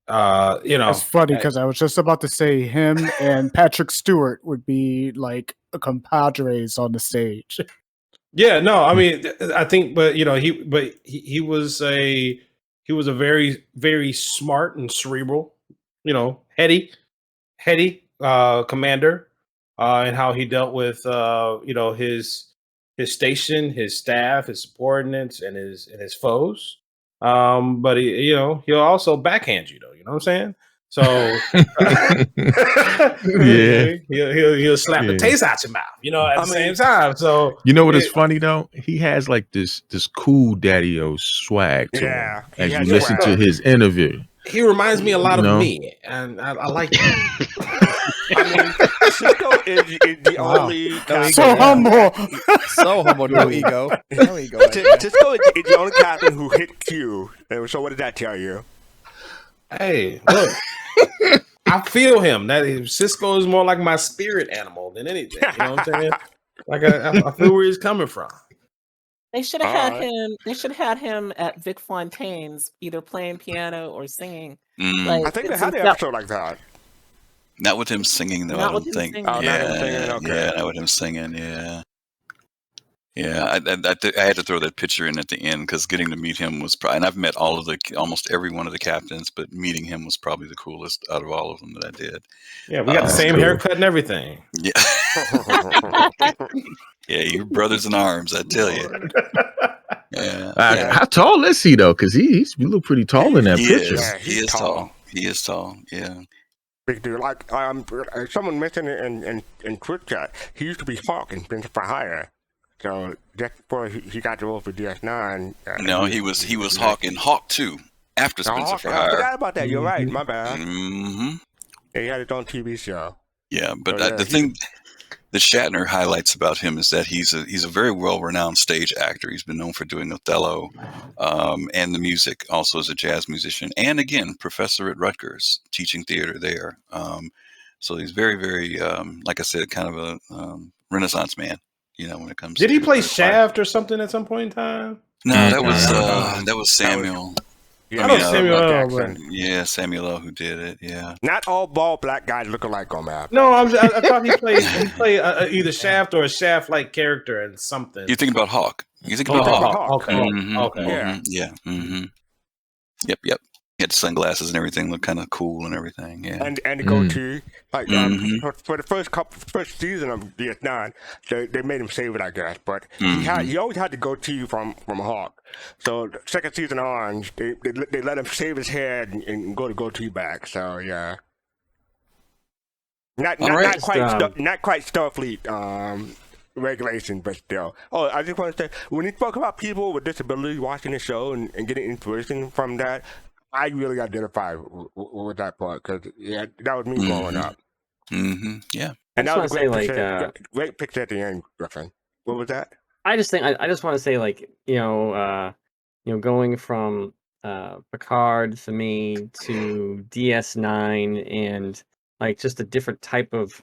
It's funny because I was just about to say him and Patrick Stewart would be like compadres on the stage. Yeah, no, I mean, I think, but he was a very, very smart and cerebral, heady commander, and how he dealt with his station, his staff, his subordinates, and his foes. But he'll also backhand you, though. You know what I'm saying? So he'll slap the taste out your mouth, at the same time. So you know what is funny though? He has like this cool daddy-o swag to him as you listen to his interview. He reminds me a lot of me, and I like it. I mean, Cisco is the only so humble, so humble, no ego, no ego. Cisco is the only captain who hit Q. So what did that tell you? Hey, look, I feel him. That Cisco is more like my spirit animal than anything. You know what I'm saying? Like I feel where he's coming from. They should have had him. They should have had him at Vic Fontaine's, either playing piano or singing. I think they had an episode like that. Not with him singing, though. I don't think. Oh, not him singing. Okay. Yeah, not with him singing. Yeah. Yeah, I had to throw that picture in at the end because getting to meet him was probably, and I've met almost every one of the captains, but meeting him was probably the coolest out of all of them that I did. Yeah, we got the same haircut and everything. Yeah. Yeah, you're brothers in arms, I tell you. Yeah. How tall is he though? Because he look pretty tall in that picture. Yeah, he is tall. He is tall. Yeah. Big dude. Like someone mentioned it in Twitch chat. He used to be Hawk in Spencer for Hire. So just before he got the role for DS9. No, he was Hawk in Hawk 2 after Spencer for Hire. I forgot about that. You're right. My bad. Mm-hmm. Yeah, he had his own TV show. Yeah, but the thing that Shatner highlights about him is that he's a very well-renowned stage actor. He's been known for doing Othello and the music, also as a jazz musician, and again, professor at Rutgers, teaching theater there. So he's very, very, like I said, kind of a Renaissance man. When it comes. Did he play Shaft or something at some point in time? No, that was Samuel. Samuel. Samuel L. who did it. Yeah. Not all bald black guys look alike on map. No, I thought he played either Shaft or a Shaft-like character in something. You're thinking about Hawk. You're thinking about Hawk. Okay. Mm-hmm. Okay. Yeah. Mm-hmm. Yep. He had sunglasses and everything, looked kind of cool and everything. Yeah. And the goatee. Like for the first season of DS9, they made him save it, I guess. But he always had the goatee from Hawk. So the second season on, they let him shave his head and go to goatee back. So yeah. Not All not right. not quite not quite Starfleet regulations, but still. Oh, I just want to say when you spoke about people with disabilities watching the show and getting inspiration from that, I really identify with that part because yeah, that was me growing up. Yeah. I And just that was want a to say, great like, picture, great picture at the end, Griffin. What was that? I just think I just want to say, like, going from Picard for me to DS9 and like just a different type of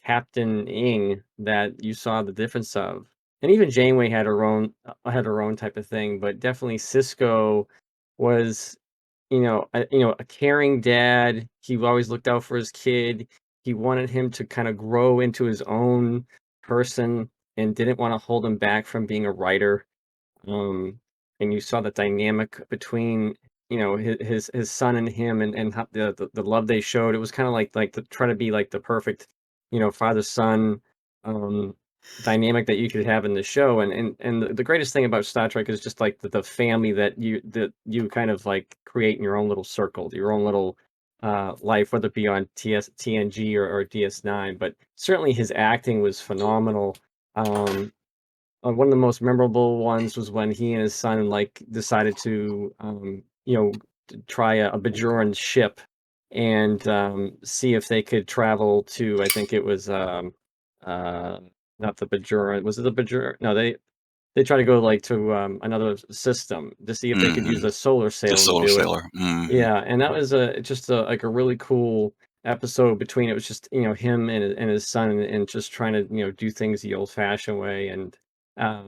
Captain Ing that you saw the difference of, and even Janeway had her own type of thing, but definitely Cisco was a caring dad. He always looked out for his kid. He wanted him to kind of grow into his own person and didn't want to hold him back from being a writer. And you saw the dynamic between his son and him, and how the love they showed. It was kind of like to try to be like the perfect father son um dynamic that you could have in the show. And the greatest thing about Star Trek is just like the family that you kind of like create in your own little circle, your own little life, whether it be on TNG or DS9. But certainly his acting was phenomenal. One of the most memorable ones was when he and his son like decided to try a Bajoran ship and see if they could travel to, I think it was not the Bajoran. Was it the Bajoran? No, they try to go like to another system to see if they could use the solar The sail to Solar do it. Sailor. Yeah, and that was like a really cool episode between it was just him and his son, and just trying to do things the old fashioned way. And uh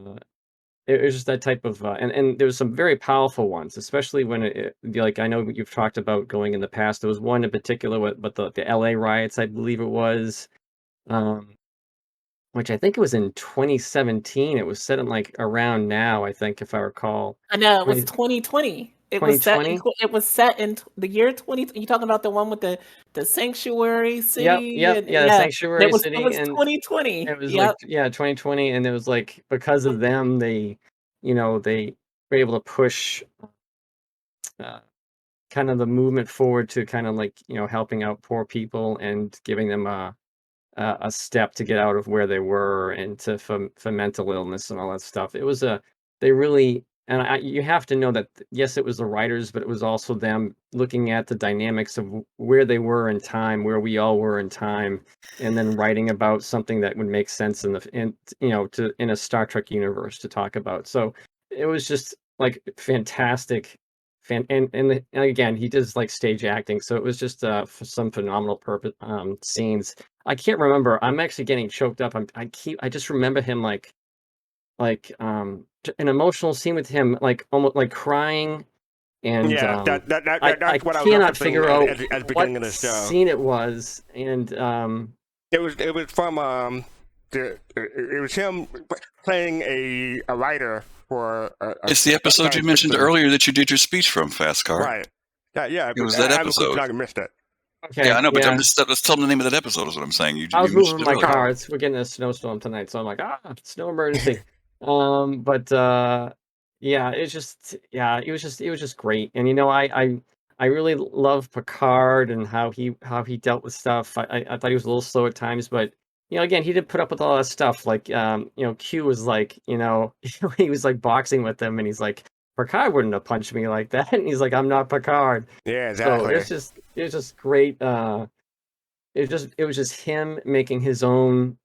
it was just that type of and there was some very powerful ones, especially when like, I know you've talked about going in the past. There was one in particular but the LA riots, I believe it was, um which I think it was in 2017. It was set in like around now, I think, if I recall. I know it was 20 2020. It was set in 2020. the year 20. You talking about the one with the sanctuary Yep, city? yep, And yeah, the yeah, it sanctuary was it city. was And 2020. it was like, Yep. yeah, 2020. And it was like, because of them, they were able to push uh, kind of the movement forward to kind of like helping out poor people and giving them a step to get out of where they were, and for mental illness and all that stuff. It was they really, and you have to know that yes, it was the writers, but it was also them looking at the dynamics of where they were in time, where we all were in time, and then writing about something that would make sense in a Star Trek universe to talk about. So it was just like fantastic. And again, he does like stage acting, so it was just some phenomenal purpose scenes. I can't remember. I'm actually getting choked up. I just remember him an emotional scene with him, like almost like crying. And Yeah, I that's what I was cannot referencing figure out at the what beginning of the show. scene it was. And It was from it was him playing a writer for It's the episode you science mentioned fiction. earlier that you did your speech from, Fast Car. Right. Yeah. It was that episode. I missed it. okay, Yeah, I know, but yeah. let's tell them the name of that episode is what I'm saying. You I was mentioned moving it my earlier. car. We're getting a snowstorm tonight, so I'm like, snow emergency. But yeah, it was just great. And I really love Picard and how he dealt with stuff. I thought he was a little slow at times, but again, he did put up with all that stuff. Like Q was like, he was like boxing with them, and he's like, Picard wouldn't have punched me like that, and he's like, I'm not Picard. Yeah, So exactly. it was just great. It was just him making his own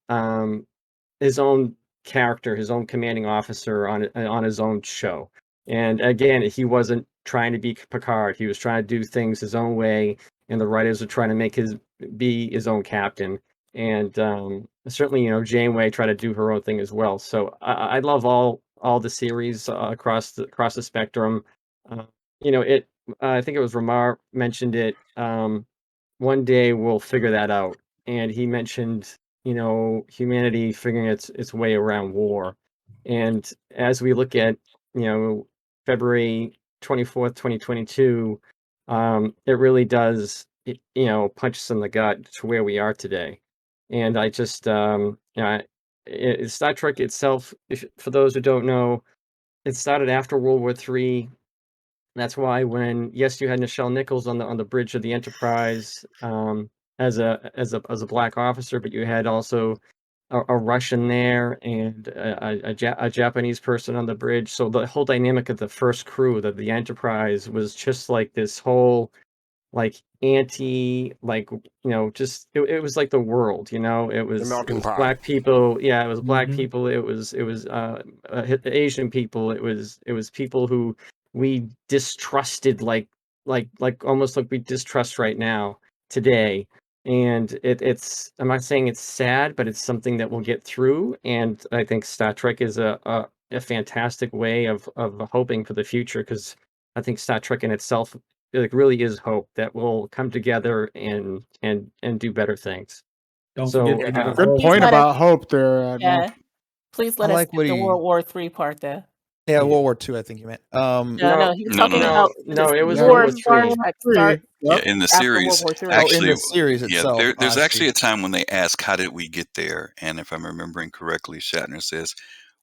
character, his own commanding officer on his own show. And again, he wasn't trying to be Picard. He was trying to do things his own way, and the writers were trying to make be his own captain. And certainly, Janeway tried to do her own thing as well. So I love all the series across the spectrum. Uh, it. I think it was Ramar mentioned it. One day we'll figure that out. And he mentioned, humanity figuring its way around war. And as we look at, February 24th, 2022, it really does, punch us in the gut to where we are today. And I just, Star Trek itself, for those who don't know, it started after World War III. That's why when, yes, you had Nichelle Nichols on the bridge of the Enterprise, as a black officer, but you had also a Russian there and a Japanese person on the bridge. So the whole dynamic of the first crew, the Enterprise, was just like this whole like just it was like the world, it The was melting pot. black people, yeah, it was black Mhm. people, it was Asian people, it was people who we distrusted like almost like we distrust right now today. And it's I'm not saying it's sad, but it's something that we'll get through. And I think Star Trek is a fantastic way of hoping for the future, because I think Star Trek in itself like really is hope that we'll come together and do better things. Don't So forget to Good Please point let us, about hope there, Admiral. yeah. Please I let us like skip what the he. World War III part there. Yeah, World War II. I think you meant. No, he was talking No. about no, it was Yeah, World war War in Star III. Trek Three. Yeah, Yep. in the after World series, War III. Oh, in actually, the series yeah, itself. there's I actually see. a time when they ask, "How did we get there?" And if I'm remembering correctly, Shatner says,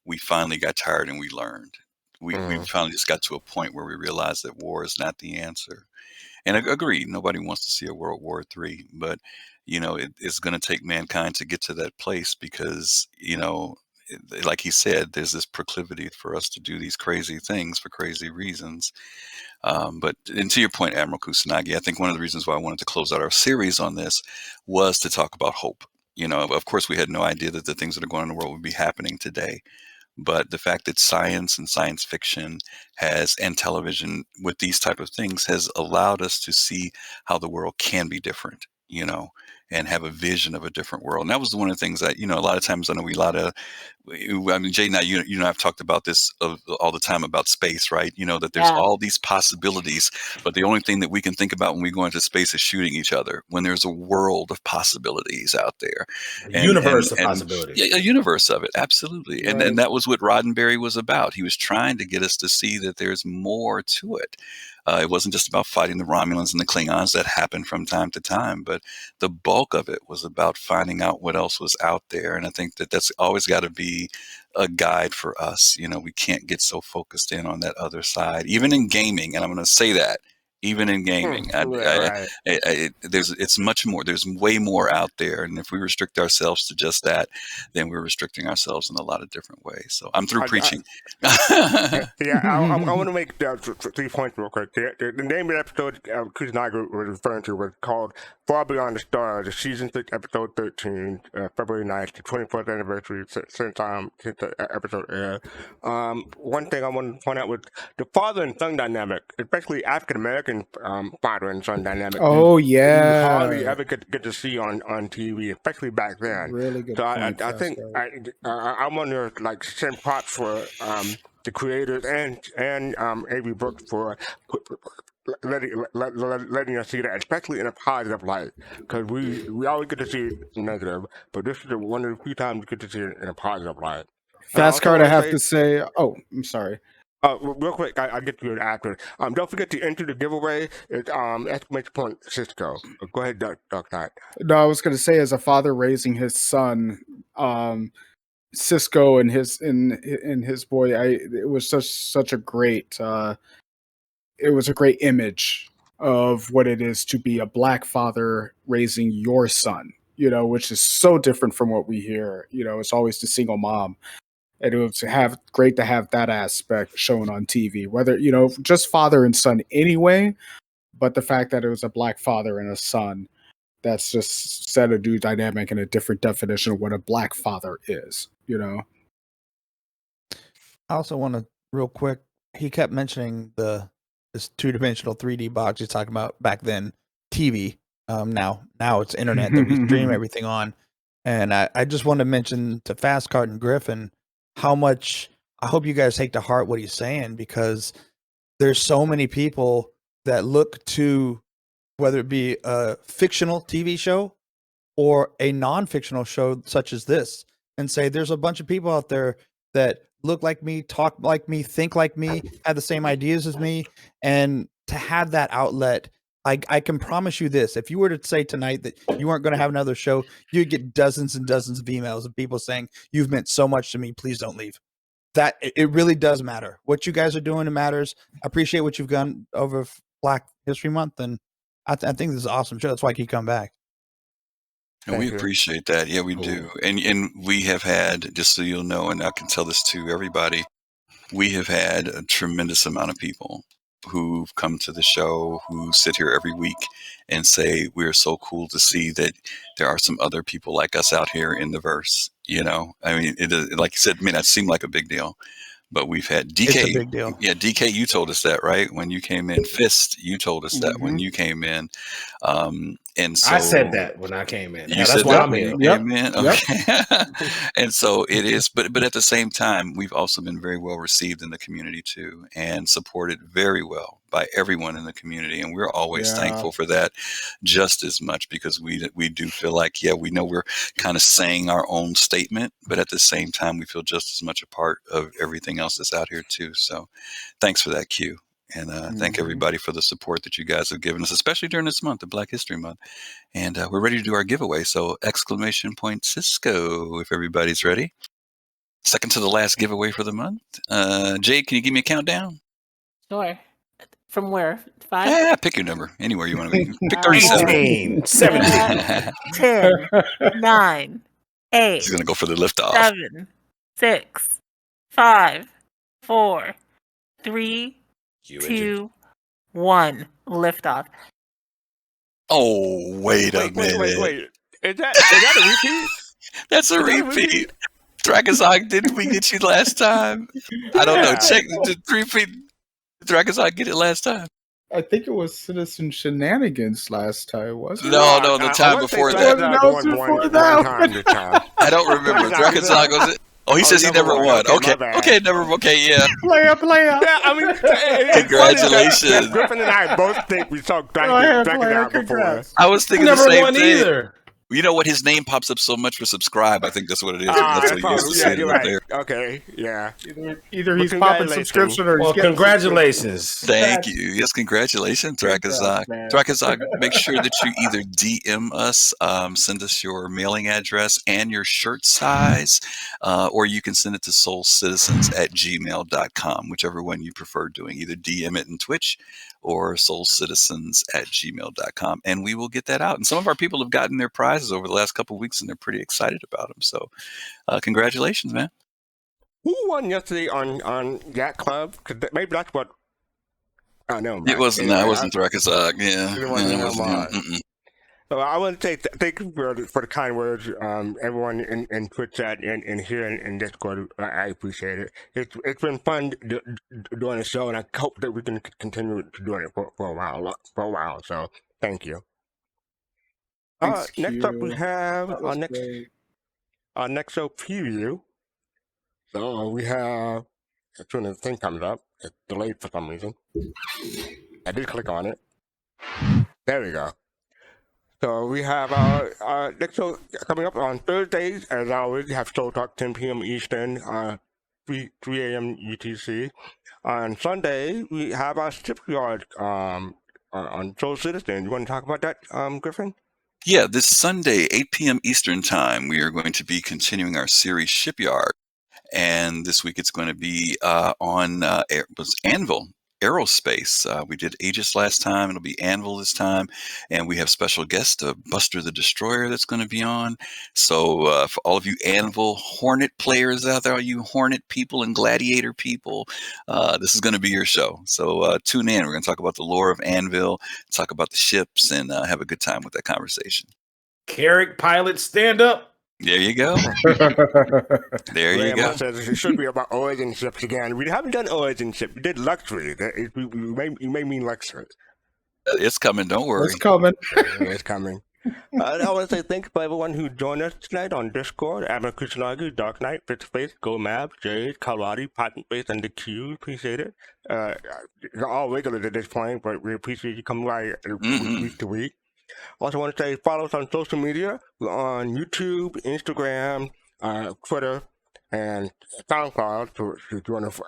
"We finally got tired and we learned. We finally just got to a point where we realized that war is not the answer." And I agree, nobody wants to see a World War III, but it's going to take mankind to get to that place because like he said, there's this proclivity for us to do these crazy things for crazy reasons. And to your point, Admiral Kusanagi, I think one of the reasons why I wanted to close out our series on this was to talk about hope. Of course, we had no idea that the things that are going on in the world would be happening today. But the fact that science and science fiction and television with these type of things has allowed us to see how the world can be different, and have a vision of a different world. And that was one of the things that, a lot of times I know Jay and I, I've talked about this all the time about space, right? That there's Yeah. all these possibilities, but the only thing that we can think about when we go into space is shooting each other, when there's a world of possibilities out there. A universe of possibilities. Yeah, a universe of it. Absolutely. Right. And that was what Roddenberry was about. He was trying to get us to see that there's more to it. It wasn't just about fighting the Romulans and the Klingons that happened from time to time, but the bulk of it was about finding out what else was out there. And I think that that's always got to be a guide for us. We can't get so focused in on that other side, even in gaming. And I'm going to say that. Even in gaming, Right. it's much more. There's way more out there, and if we restrict ourselves to just that, then we're restricting ourselves in a lot of different ways. So I'm through preaching. Yeah, I want to make 3 points real quick. The name of the episode Kusanagi was referring to was called Far Beyond the Stars, Season 6, Episode 13, February 9th, the 24th anniversary since the episode aired. One thing I want to point out was the father and son dynamic, especially African American father and son dynamic. Oh, You yeah. hardly ever get to see on TV, especially back then. Really good So point, I think I want to send props for the creators and Avery Brooks for letting us see that, especially in a positive light, because we always get to see it negative, but this is one of the few times we get to see it in a positive light. Fast card, I have to say. Oh, I'm sorry. Real quick, I'll get to it after. Don't forget to enter the giveaway. It's exclamation point Cisco. Go ahead, Dark Knight. No, I was going to say, as a father raising his son, Cisco and his boy, it was such a great. It was a great image of what it is to be a black father raising your son. Which is so different from what we hear. It's always the single mom. And it was great to have that aspect shown on TV, whether, just father and son anyway, but the fact that it was a black father and a son, that's just set a new dynamic and a different definition of what a black father is, I also want to real quick. He kept mentioning this 2-dimensional 3D box he's talking about back then. TV. Now it's internet that we stream everything on. And I just want to mention to Fastcard and Griffin how much I hope you guys take to heart what he's saying, because there's so many people that look to whether it be a fictional TV show or a non-fictional show such as this and say there's a bunch of people out there that look like me, talk like me, think like me, have the same ideas as me, and to have that outlet. I can promise you this. If you were to say tonight that you weren't going to have another show, you'd get dozens and dozens of emails of people saying, "You've meant so much to me. Please don't leave." That it really does matter. What you guys are doing, it matters. I appreciate what you've done over Black History Month, and I think this is an awesome show. That's why I keep coming back. And we Thank you. appreciate that. Yeah, we do. And we have had, just so you'll know, and I can tell this to everybody, we have had a tremendous amount of people who've come to the show, who sit here every week and say, we're so cool to see that there are some other people like us out here in the verse. You know, I mean, it is, like you said, it may not seem like a big deal, but we've had DK. It's a big deal. Yeah, DK, you told us that, right? When you came in. Fist, you told us that when you came in. And so I said that when I came in. you That's said why that I'm when here. you came in? Okay. And so it is, but at the same time, we've also been very well received in the community too, and supported very well by everyone in the community. And we're always thankful for that just as much, because we do feel like, yeah, we know we're kind of saying our own statement, but at the same time, we feel just as much a part of everything else that's out here too. So thanks for that, Q. And thank everybody for the support that you guys have given us, especially during this month, the Black History Month. And we're ready to do our giveaway. So exclamation point Cisco, if everybody's ready. Second to the last giveaway for the month. Jade, can you give me a countdown? Sure. From where? 5? Pick your number. Anywhere you want to be. Pick 37. 17. 10, 9, 8. He's going to go for the liftoff. 7, 6, 5, 4, 3, 2, 1. Liftoff. Oh, wait a minute. Wait. Is that a repeat? That's a repeat. Dragazog, didn't we get you last time? I don't know. Check the repeat. Did Dragazog get it last time? I think it was Citizen Shenanigans last time, wasn't it? No, the time before that. I don't remember. Dragazog was it? Oh, he says he never won. Okay, yeah. Player. Yeah, I mean, congratulations. Griffin and I both think we saw Dragazog before. I was thinking never the same won thing. either. You know what? His name pops up so much for subscribe. I think that's what it is. That's what he used to say you're right right. there. Okay, yeah. Either he's popping subscription or he's getting congratulations. Thank you. Yes, congratulations, Drakazak. Drakazak, make sure that you either DM us, send us your mailing address and your shirt size, or you can send it to soulcitizens@gmail.com, whichever one you prefer doing. Either DM it in Twitch or soulcitizens@gmail.com, and we will get that out. And some of our people have gotten their prizes over the last couple of weeks, and they're pretty excited about them. So congratulations, man. Who won yesterday on Yak Club? Maybe that's what. Oh, no. It wasn't. No, it wasn't Drakazak. Yeah. It wasn't him. So I want to say thank you for the kind words, everyone in Twitch chat and here in Discord. I appreciate it. It's been fun doing the show, and I hope that we can continue doing it for a while. So thank you. Next up, we have our next show preview. So we have, as soon as the thing comes up, it's delayed for some reason. I did click on it. There we go. So we have our next show coming up on Thursdays, as always. We have Show Talk 10 p.m. Eastern, 3 a.m. UTC. On Sunday, we have our Shipyard on Soul Citizen. You want to talk about that, Griffin? Yeah, this Sunday, 8 p.m. Eastern Time, we are going to be continuing our series Shipyard. And this week it's going to be on Anvil Aerospace. We did Aegis last time. It'll be Anvil this time. And we have special guest Buster the Destroyer that's going to be on. So for all of you Anvil Hornet players out there, all you Hornet people and Gladiator people, this is going to be your show. So tune in. We're going to talk about the lore of Anvil, talk about the ships, and have a good time with that conversation. Carrick pilot, stand up. There you go. There you go. Says it should be about origin ships again. We haven't done origin ships. We did luxury. You may mean luxury. It's coming. Don't worry. It's coming. It's coming. I want to say thanks for everyone who joined us tonight on Discord. Admiral Kuchinagi, Dark Knight, Fitchface, Go Mab, Jade, Kaladi, Patent Face, and the Q. Appreciate it. You're all regulars at this point, but we appreciate you coming by week to week. Also want to say follow us on social media. We're on YouTube, Instagram, Twitter, and SoundCloud. So if you want to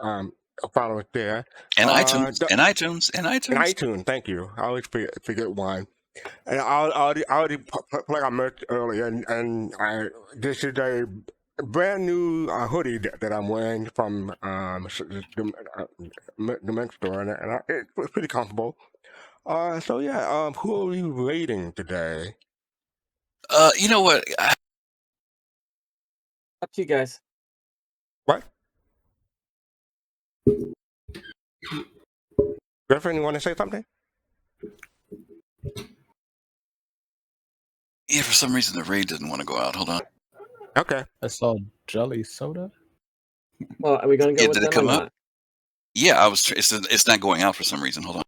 follow us there. And iTunes. And iTunes. Thank you. I always forget one. And I already played our merch earlier, and this is a brand new hoodie that I'm wearing from the men's store, and it's pretty comfortable. So yeah, who are we rating today? You know what? Up to you guys. What? Griffin, you want to say something? Yeah, for some reason the raid didn't want to go out. Hold on. Okay. I saw jelly soda. Well, are we going to go Yeah, with did it them or come up? not? Yeah, it's not going out for some reason. Hold on.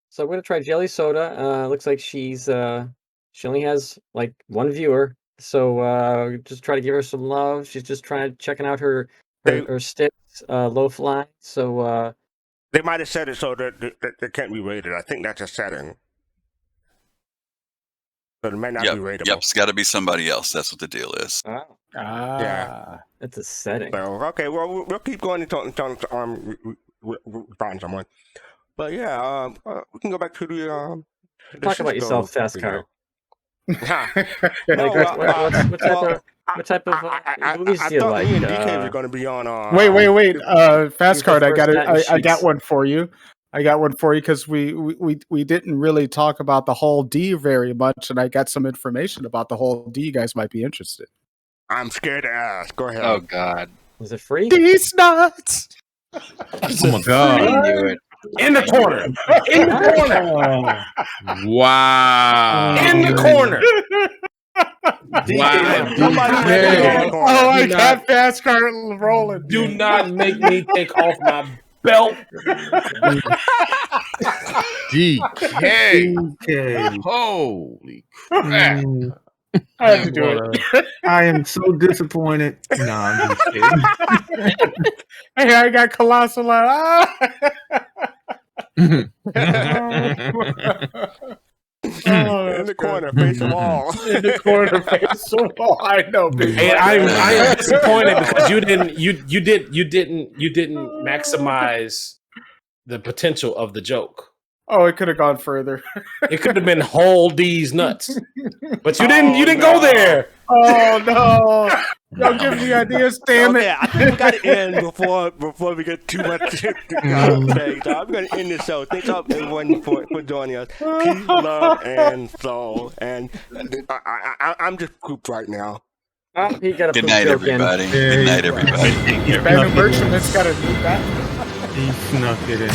So we're going to try Jelly Soda. Looks like she only has like one viewer. So just try to give her some love. She's just checking out her sticks, low flying. So they might have said it so that they can't be rated. I think that's a setting. So it may not be rateable. Yep, it's got to be somebody else. That's what the deal is. Yeah. That's a setting. So, okay, well, we'll keep going until we find someone. But yeah, we can go back to the talk about yourself, Fast Cart. What type of movies do you like? Me and DK were going to be on. Wait. Fast Card, I got it. First I got one for you. I got one for you because we didn't really talk about the whole D very much, and I got some information about the whole D. You guys might be interested. I'm scared to ask. Go ahead. Oh God. Was it free? These nuts. Oh my God. I knew it. In the corner. In the corner. Wow. In the corner. Oh, I got Fast Card rolling. Do not make me take off my belt. DK. Holy crap. I have to do it. I am so disappointed. No, I'm just kidding. Hey, I got Colossal. In the corner, face the wall. In the corner, face the wall. I know. Hey, I am disappointed because you didn't maximize the potential of the joke. Oh, it could have gone further. It could have been whole D's nuts, but you didn't. You didn't go there. Oh no! Don't give me ideas, damn it! I think we got to end before we get too much. So I'm going to end this show. Thanks everyone for joining us. Peace, love, and soul. And I'm just pooped right now. Good night, everybody. Good night, everybody. Brandon Bergman has got to do that. He snuck it in.